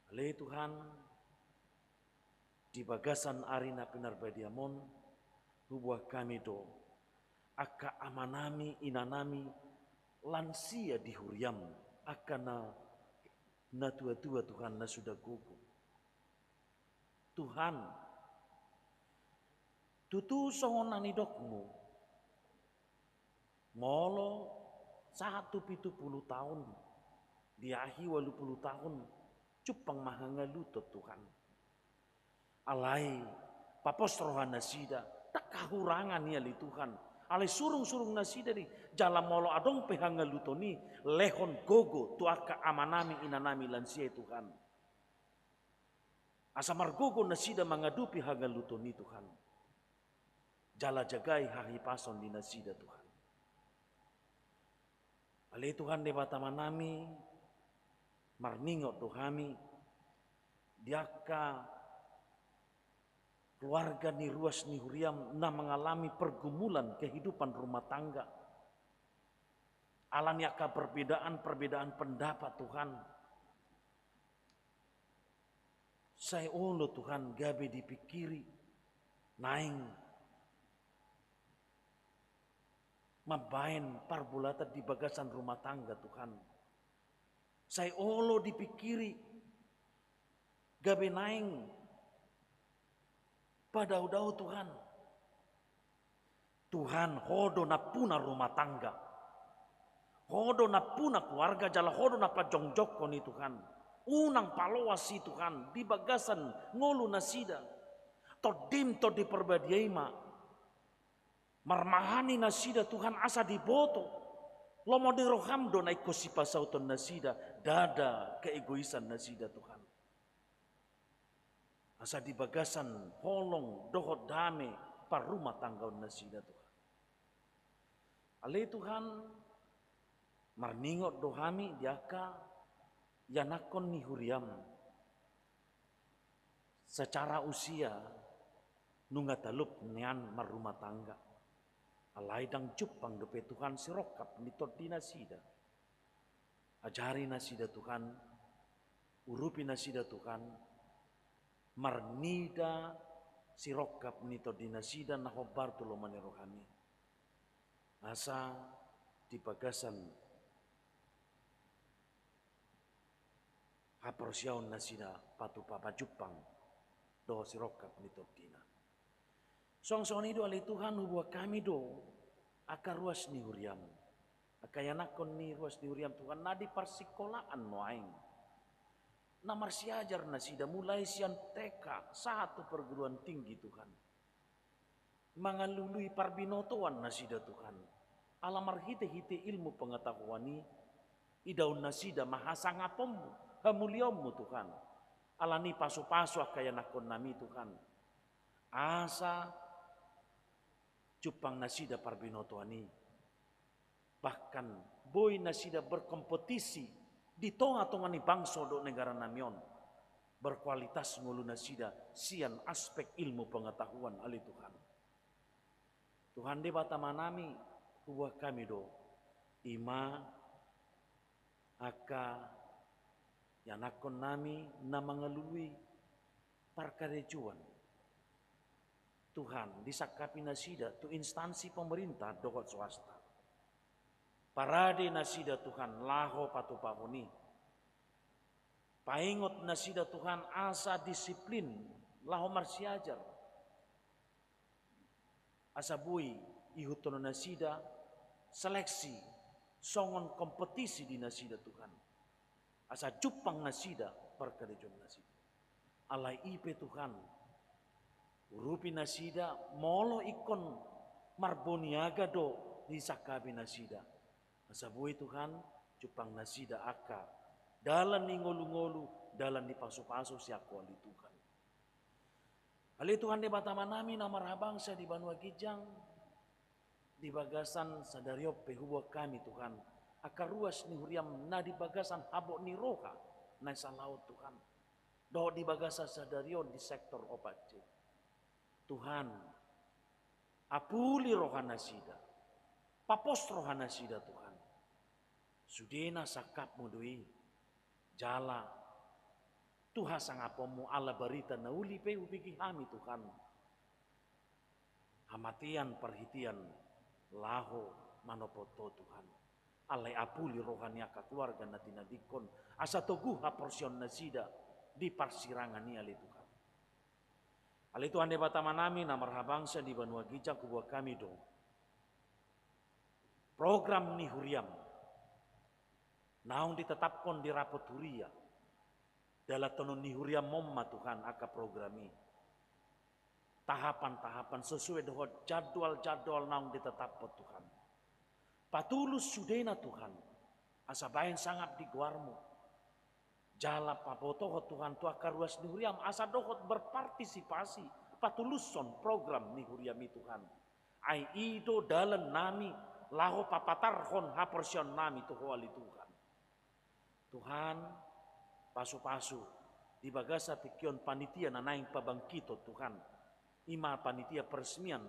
Ale Tuhan, di bagasan arina pinarbadiamon, hubuah kami do, aka amanami inanami, lansia di huriam, akana na tua-tua Tuhan na sudah gugup. Tuhan, tutu songonani dokmu, molo 170 tahun, diahi 80 tahun, cupang mahangalutut Tuhan. Alai, papostrohan nasida, tak kahurangan ya li Tuhan. Alai surung-surung nasida di jalan molo adong pehangalutoni, lehon gogo tuaka amanami inanami lansia Tuhan. Asamar gogo nasida mengadupi hangalutoni Tuhan. Jala jagai hahipason di nasida Tuhan. Alai Tuhan debatama nami, marningot dohami, diaka keluarga ni ruas ni huriam na mengalami pergumulan kehidupan rumah tangga. Alani aka perbedaan pendapat Tuhan. Saya olo Tuhan gabe dipikiri, naing mabain parbulatan di bagasan rumah tangga Tuhan. Saya olo dipikiri, gabe naing padau-dau Tuhan. Tuhan hodo na puna rumah tangga. Hodo na puna keluarga jala hodo na pajongjok ni Tuhan. Unang palawasi Tuhan di bagasan ngolu nasida. Todim to di perbadiai ma. Marmahani nasida Tuhan asa diboto. Lomo di rohamdo na ikosipa sauton nasida. Dada keegoisan nasida Tuhan. Asa di bagasan holong dohot dame par rumah tangga nasida Tuhan. Ale Tuhan marningot dohami diaka yanakon ni huriam. Secara usia nunga talup nian marumah tangga. Alai dang Jepang dope Tuhan sirokap nitodi nasida. Ajari nasida Tuhan, urupi nasida Tuhan, marnida sirokap nitodi nasida nahobar tulo manirohani. Asa di bagasan haporsiaun nasida patu papa Jepang do sirokap nitodina. Song-song itu alih Tuhan hubua kami do akar ruas ni huriam. Akayanakon ni ruas ni huriam Tuhan nadi persikolaan no aing. Namar siajar nasida mulai sian TK satu perguruan tinggi Tuhan. Mangalului parbinotoan nasida Tuhan. Alamar hite-hite ilmu pengetahuan ni idaun nasida mahasangapomu hamuliamu Tuhan. Alani pasu-pasu akayanakon nami Tuhan. Asa Jepang nasida parbinotoani. Bahkan boy nasida berkompetisi di tonga-tonga ni bangsa do negara namion. Berkualitas ngulu nasida sian aspek ilmu pengetahuan ali Tuhan. Tuhan de batamanami huwa kami do. Ima aka yanakon nami na mangalului parkarejuan. Tuhan disakapi nasida tu instansi pemerintah dohot swasta. Parade nasida Tuhan laho patu pahuni. Paingot nasida Tuhan asa disiplin laho marsiajar. Asa bui ihutono nasida seleksi songon kompetisi di nasida Tuhan. Asa Jepang nasida perkarejon nasida. Alai ipe Tuhan. Urupi nasida molo ikon marboniaga do di sakabi nasida. Asabui Tuhan Jepang nasida aka dalam ni ngolu-ngolu dalam di pasu-pasu siako ali Tuhan. Ali Tuhan di batamanami namar bangsa di Banua Gijang di bagasan sadariop pehuwa kami Tuhan. Akar ruas ni huriam na di bagasan habok ni roha na sa laut Tuhan. Do di bagasan sadarion di sektor opat. Tuhan, apuli rohana sida, papos rohana sida Tuhan. Sudena sakap mudui, jala, Tuhan sangapomu ala barita nauli pe upiki kami Tuhan. Hamatian perhitian, laho manopoto Tuhan. Alai apuli rohani aka keluarga natina dikon, asa toguha porsion nasida di parsirangan ni ali Tuhan. Hal itu ande batamanami namar bangsa di Banua Gijang kubuah kami do. Program ni huriam. Naung ditetapkan di rapot huria. Dalam tonon ni huriam momma Tuhan aka programi. Tahapan-tahapan sesuai dengan jadwal-jadwal naung ditetapkan Tuhan. Patulus sudena Tuhan. Asa bayan sangat di guarmu. Jala papotohot Tuhan tua karuas ni huriam asa dohot berpartisipasi patuluson program ni huriam Tuhan. Ai ido dalam nami laho papatarhon haporsion nami tuhoali Tuhan. Tuhan pasu-pasu di bagasa tikion panitia na naing pabangkito Tuhan. Ima panitia peresmian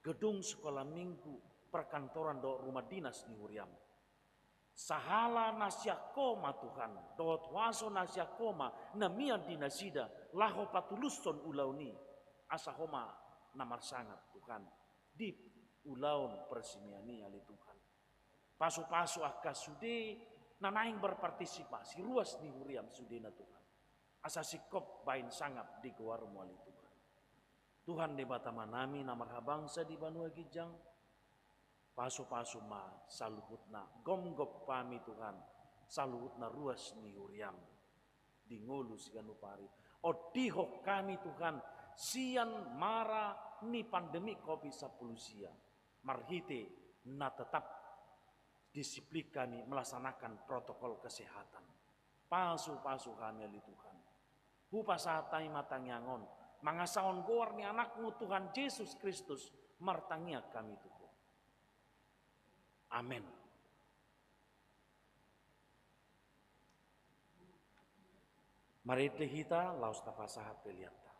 gedung sekolah minggu perkantoran do rumah dinas ni huriam. Sahala nasyakoma Tuhan, dohot waso nasyakoma namian dinasida laho patuluson ulauni asahoma namar sangat Tuhan di ulaun persimiani ali Tuhan. Pasu-pasu akasude nanaing berpartisipasi ruas ni huriam sudena Tuhan. Asa sikop bain sangat di guarmu ali Tuhan. Tuhan de batamanami namar bangsa di Banua Gijang. Pasu-pasu ma saluhutna gomgop pami Tuhan saluhutna ruas ni huriam di ngulu siganupari odihok kami Tuhan sian mara ni pandemi COVID-19 marhite na tetap disiplin kami melaksanakan protokol kesehatan pasu-pasu kami ali Tuhan hupasatai matangyangon mangasaon goar ni anakmu Tuhan Yesus Kristus martangia kami Tuhan. Amin. Mari kita laus tapasahat peliata.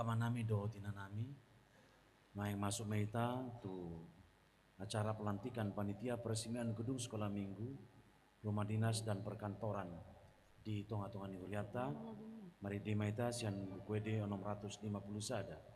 kamanami do tinanami, maeng masuk meita tu acara pelantikan panitia peresmian gedung sekolah minggu, rumah dinas dan perkantoran di Tonga-Tonga Nihuriata, mari di meita sian kuede 650 sada.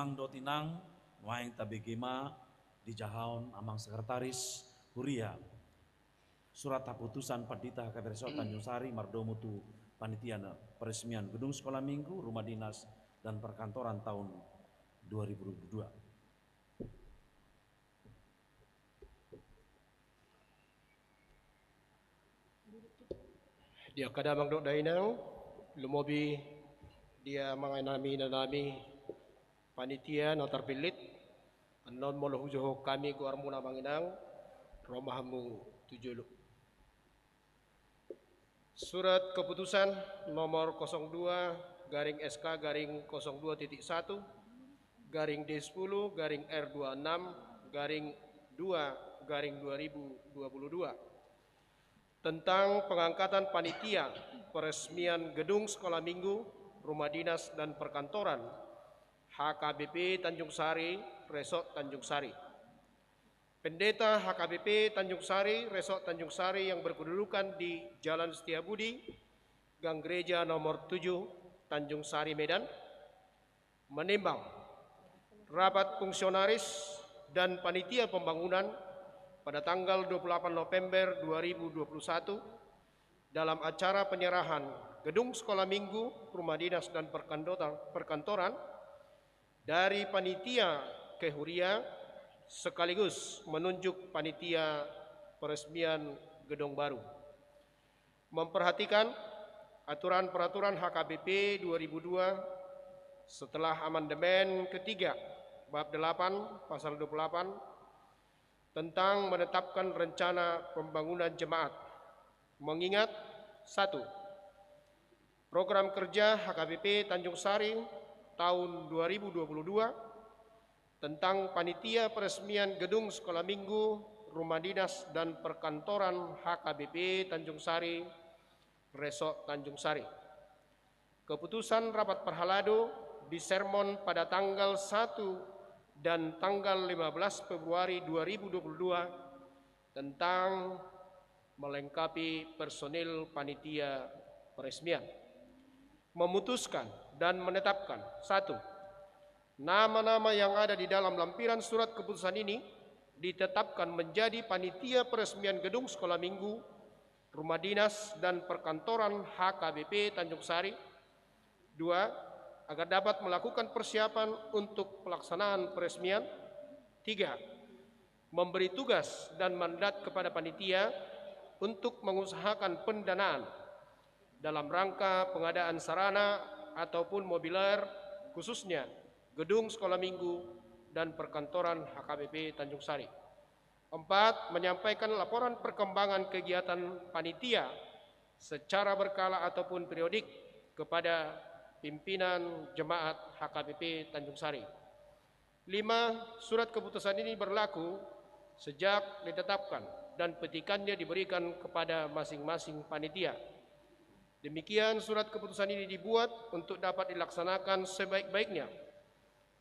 Do tinang waeng tabegema di jahaon amang sekretaris Huria surat keputusan Padita HKBP Tanjung Sari Mardomo tu panitia peresmian gedung sekolah minggu, rumah dinas dan perkantoran tahun 2022. Dia kadang dok dainang lumobi dia manganami panitia no terpilit anon molo hujoho kami ku armuna manginang romahamu tujulu. Surat keputusan nomor 02 garing SK garing 02.1 garing D10 garing R26 garing 2 garing 2022 tentang pengangkatan panitia peresmian gedung sekolah minggu, rumah dinas dan perkantoran HKBP Tanjung Sari, Resort Tanjung Sari. Pendeta HKBP Tanjung Sari, Resort Tanjung Sari yang berkedudukan di Jalan Setiabudi, Gang Gereja nomor 7, Tanjung Sari, Medan, menimbang rapat fungsionaris dan panitia pembangunan pada tanggal 28 November 2021 dalam acara penyerahan gedung sekolah minggu, rumah dinas dan perkantoran dari panitia ke Huria sekaligus menunjuk panitia peresmian gedung baru. Memperhatikan aturan peraturan HKBP 2002 setelah amandemen ketiga bab 8 pasal 28 tentang menetapkan rencana pembangunan jemaat. Mengingat 1. Program kerja HKBP Tanjung Sari tahun 2022 tentang panitia peresmian gedung sekolah minggu, rumah dinas dan perkantoran HKBP Tanjung Sari, Resort Tanjung Sari. Keputusan rapat perhalado di sermon pada tanggal 1 dan tanggal 15 Februari 2022 tentang melengkapi personil panitia peresmian. Memutuskan dan menetapkan 1. Nama-nama yang ada di dalam lampiran surat keputusan ini ditetapkan menjadi panitia peresmian gedung sekolah minggu, rumah dinas dan perkantoran HKBP Tanjung Sari. 2. Agar dapat melakukan persiapan untuk pelaksanaan peresmian. 3. Memberi tugas dan mandat kepada panitia untuk mengusahakan pendanaan dalam rangka pengadaan sarana ataupun mobiler, khususnya gedung sekolah minggu dan perkantoran HKBP Tanjung Sari. 4. Menyampaikan laporan perkembangan kegiatan panitia secara berkala ataupun periodik kepada pimpinan jemaat HKBP Tanjung Sari. 5. Surat keputusan ini berlaku sejak ditetapkan dan petikannya diberikan kepada masing-masing panitia. Demikian surat keputusan ini dibuat untuk dapat dilaksanakan sebaik-baiknya,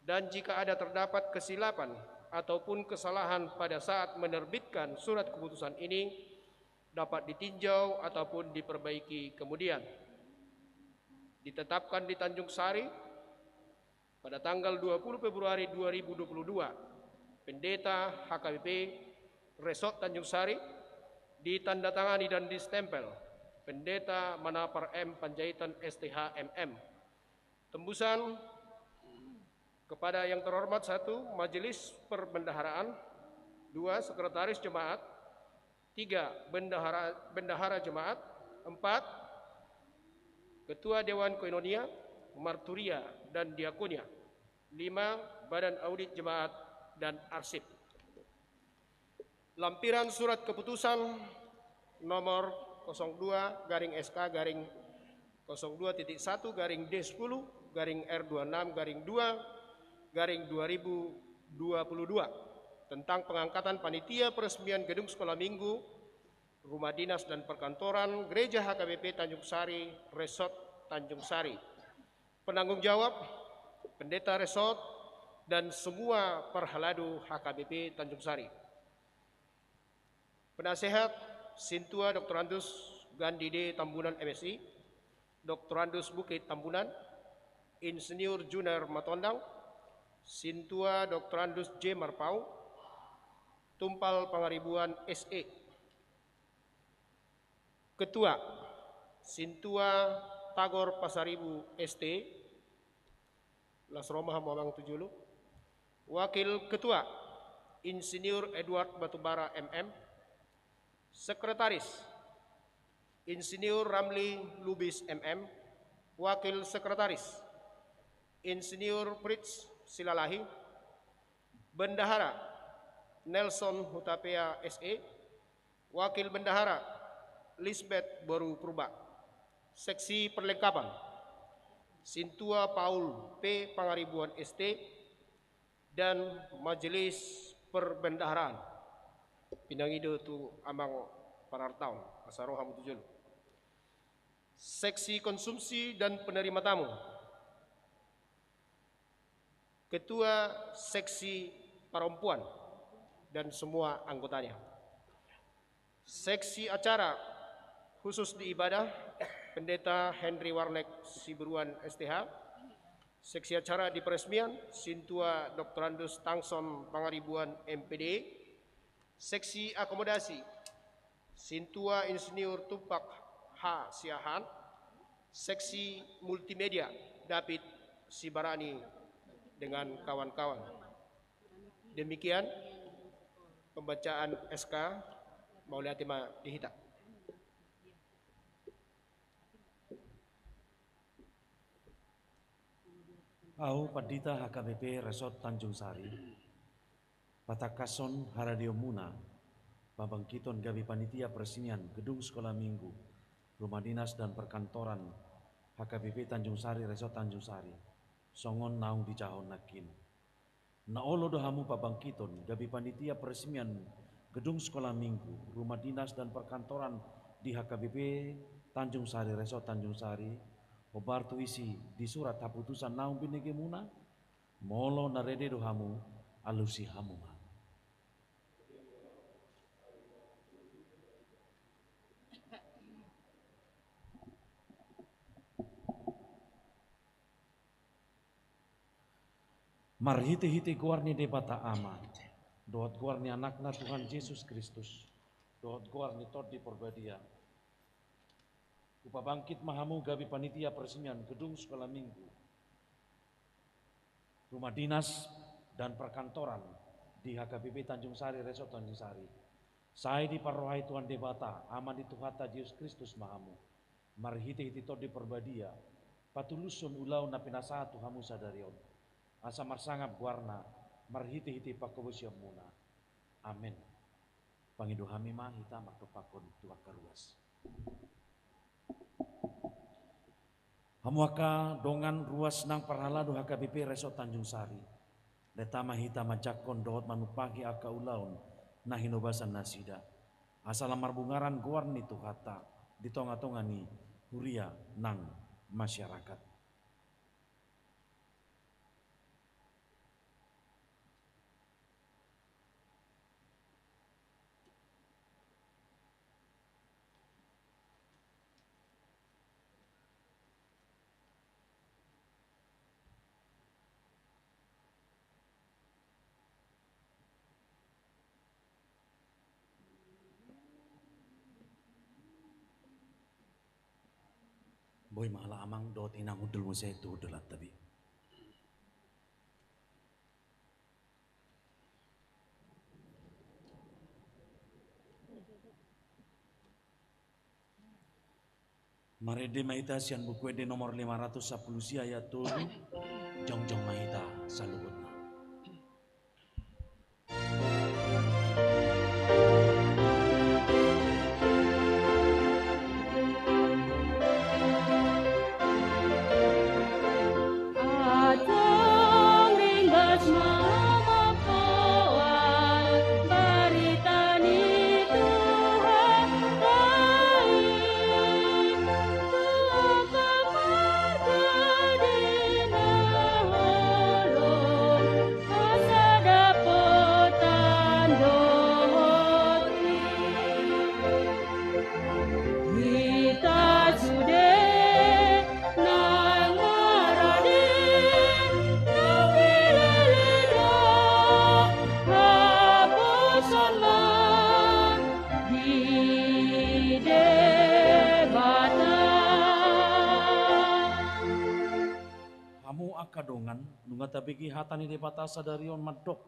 dan jika ada terdapat kesilapan ataupun kesalahan pada saat menerbitkan surat keputusan ini dapat ditinjau ataupun diperbaiki kemudian. Ditetapkan di Tanjung Sari pada tanggal 20 Februari 2022, Pendeta HKBP Resort Tanjung Sari, ditandatangani dan distempel Pendeta Manapar M. Panjaitan STH MM. Tembusan kepada yang terhormat: 1. Majelis Perbendaharaan, 2. Sekretaris Jemaat, 3. Bendahara Jemaat, 4. Ketua Dewan Koinonia, Marturia dan Diakonia, 5. Badan Audit Jemaat dan Arsip. Lampiran surat keputusan nomor 02-SK/01-D10-R26-2/2022 tentang pengangkatan panitia peresmian gedung sekolah minggu, rumah dinas dan perkantoran Gereja HKBP Tanjung Sari Resort Tanjung Sari. Penanggung jawab Pendeta Resort dan semua perhaladu HKBP Tanjung Sari. Penasehat Sintua Dr. Andus Gandhi D. Tambunan MSI, Dr. Andus Bukit Tambunan, Insinyur Junar Matondang, Sintua Dr. Andus J. Marpau, Tumpal Pangaribuan SE. Ketua Sintua Tagor Pasaribu ST, Las Roma Mamang Tujulu. Wakil Ketua Insinyur Edward Batubara MM. Sekretaris Insinyur Ramli Lubis MM. Wakil Sekretaris Insinyur Fritz Silalahi. Bendahara Nelson Hutapea SE. Wakil Bendahara Lisbeth Boru Purba. Seksi Perlengkapan Sintua Paul P. Pangaribuan ST dan Majelis Perbendaharaan Pinangido tu Amang Parartaun Asaroha Mutujul. Seksi Konsumsi dan Penerima Tamu, Ketua Seksi Perempuan dan semua anggotanya. Seksi Acara Khusus di Ibadah Pendeta Henry Warnek Siberuan STH. Seksi Acara di Peresmian Sintua Dr. Andus Tangson Pangaribuan MPD. Seksi Akomodasi Sintua Insinyur Tumpak H. Siahan. Seksi Multimedia David Sibarani dengan kawan-kawan. Demikian pembacaan SK Mauliatima Dihita. Au Padita HKBP Resort Tanjung Sari, Patakason Haradio Muna, Pabangkiton Gabi Panitia Peresmian Gedung Sekolah Minggu, Rumah Dinas dan Perkantoran HKBP Tanjung Sari Resort Tanjung Sari, Songon Naung di Cahon Nakin. Naolo dohamu pabangkiton Gabi Panitia Peresmian Gedung Sekolah Minggu, Rumah Dinas dan Perkantoran di HKBP Tanjung Sari Resort Tanjung Sari, Obartu isi di surat haputusan Naung Binege Muna, Molo narede dohamu alusi hamuma. Marhiti-hiti guarni debata amat, doat guarni anakna Tuhan Yesus Kristus, doat guarni todi perbadia. Upabangkit mahamu Gabi Panitia Peresmian Gedung Sekolah Minggu, Rumah Dinas dan Perkantoran di HKBP Tanjung Sari Resort Tanjung Sari. Saya diparohai Tuhan debata aman di Tuhata Yesus Kristus mahamu. Marhiti-hiti todi perbadia, patulusun ulau na pinasa Tuhamu sadarion. Asa marsangap warna marhiti-hiti pakobusyam muna. Amin. Pangido kami mahita makapakon tuwa karuas. Hamuaka dongan ruas nang parhalado HKBP Resort Tanjung Sari. Letama hita majakon dohot manupagi aka ulaun na hinobasan nasida. Asal marbungaran goar ni tuhata di tonga-tonga ni huria nang masyarakat. Boy mahala amang dot inang udel mo sa ito udel at tabi. Marede mahita siyan buku ede nomor 510 siya tuh jong-jong mahita sa lubot na. Kadongan nunga tabigi hatani de patasa darion madok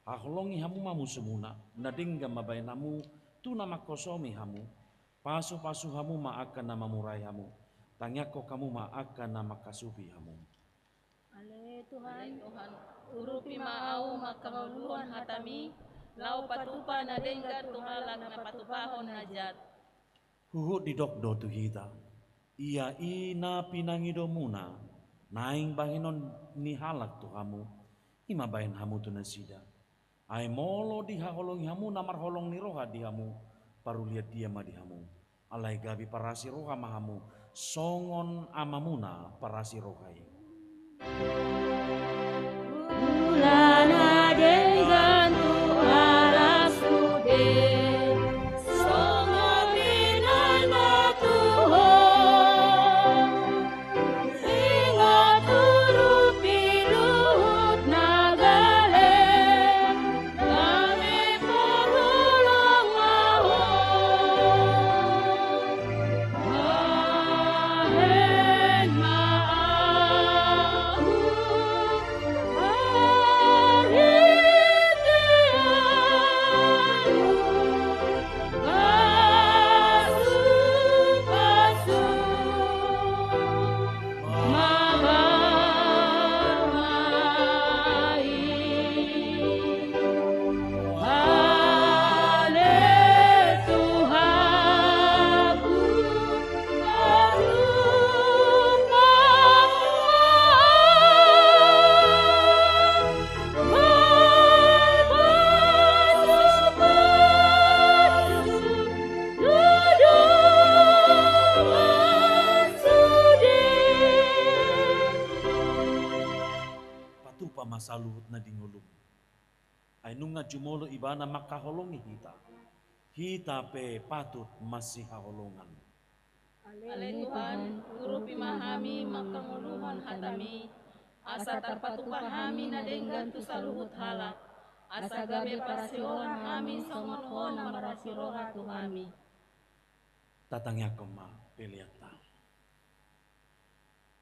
haholongi hamu mamu semuna nadingga mabain hamu tu nama kosomi hamu pasu hamu ma akan nama murai hamu tangyako kamu ma akan nama kasupi hamu. Ale Tuhan, urupi maau makanguluhan hatami lau patupa nadengga tuhalak na patupahon najat. Huhut didok do tu hita ia ina pinangido muna naing bahinon ni halak tu hamu, ima bahin hamu tu nasida. Ai molo di haholong hamu namar holong ni roha di hamu, paru lihat dia ma di hamu. Alai gabi parasi roha mahamu, songon amamuna parasi rohai. Ulana dengan tuhala sude, songon minana tuho. Masaluhut na dingulog. Ay nung nga jumolo ibana makaholongi hita pe patut masih haholongan. Ale Tuhan, urupi mahami makanguluhan hatami, asa tarpatupahami nadenggan tu saluhut halak, asa gabe parasiohan hami songonhon na marasiroha tuhami. Tatangya ko ma, piliata.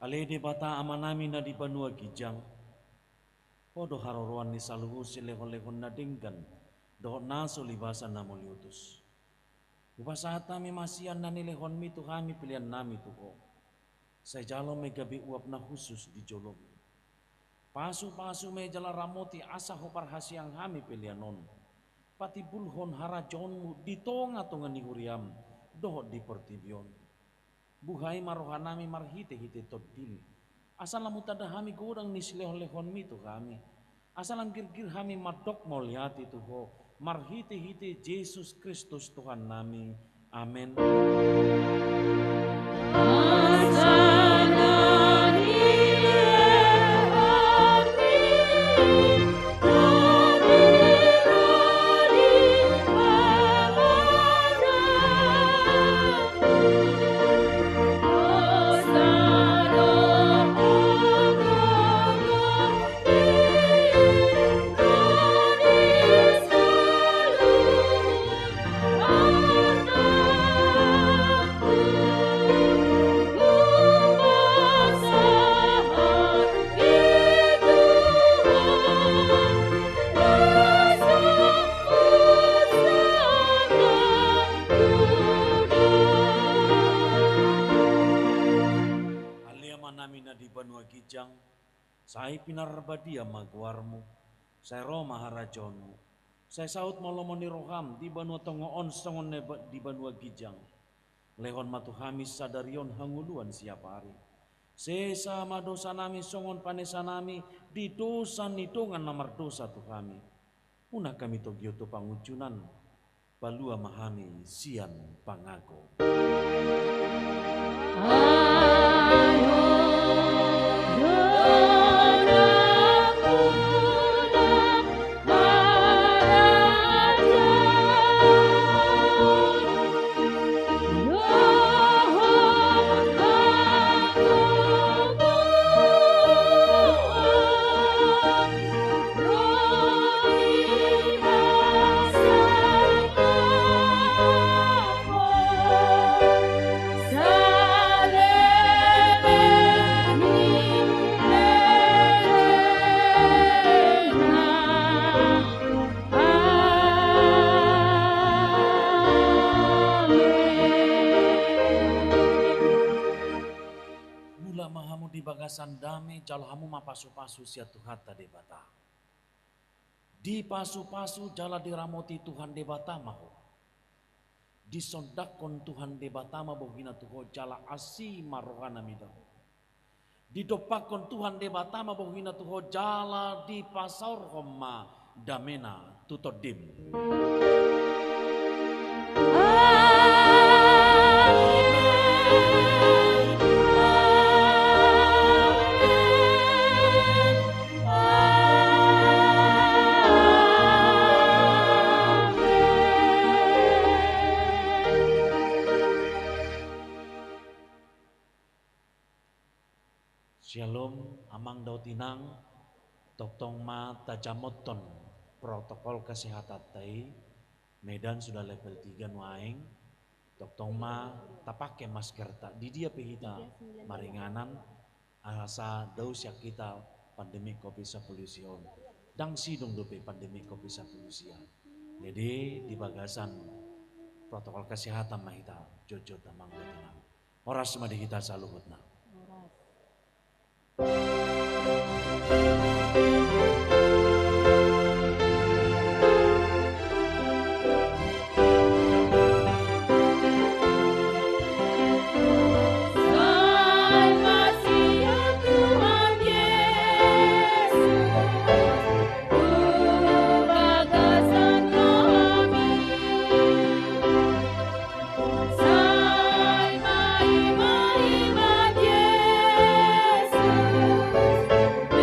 Ale de bata amanami na di banua gijang, podo haroroan ni saluhu silehon-lehon na dinggan, dohot naso libasan na muliutus. Ubasa hata mi masian na nilehon mi tu kami pilihan nami tuho. Saya jalo me gabi uap na khusus di jolom. Pasu-pasu me jala ramoti asa hopar hasiang hami pelianon. Pati bulhon harajonmu di tonga-tonga ni huriam dohot di portibion. Buhay marohanami marhite-hite todil. Asalam utada hami godang nislehon-lehon mito kami. Asalam gir-gir hami madok moliati tuho. Marhite-hite Yesus Kristus Tuhan nami. Amin. Saya pinarbadia magwarmu, saya Roma harajonmu, saya saut molomoni roham di banua tongoon songon di banua gijang, lehon matu hamis sadarion hanguluan siapa hari. Sesa madosa nami songon panesa nami di dosa nitongan namar dosa tu kami. Una kami togioto pangucunan, balua mahami sian pangago. Bagasan dame jalo hamu mapasu-pasu sia Tuhan tade bata. Di pasu-pasu jala diramoti Tuhan de bata maho. Di sondakon Tuhan de bata ma bohina tuho jala asi marohana midaho. Di dopakon Tuhan de bata ma bohina tuho jala di pasaur homa damena tutodim. Shalom, amang daw tinang, toktong ma tajamoton protokol kesehatan tay, Medan sudah level 3 nuaing, toktong ma tapake masker tak di dia pehita maringanan, asa daus yak kita pandemi COVID-19, dang sidong dope pandemi COVID-19. Jadi di bagasan protokol kesehatan mahita jojo tamang daw tinang. Oras madi kita saluhutna.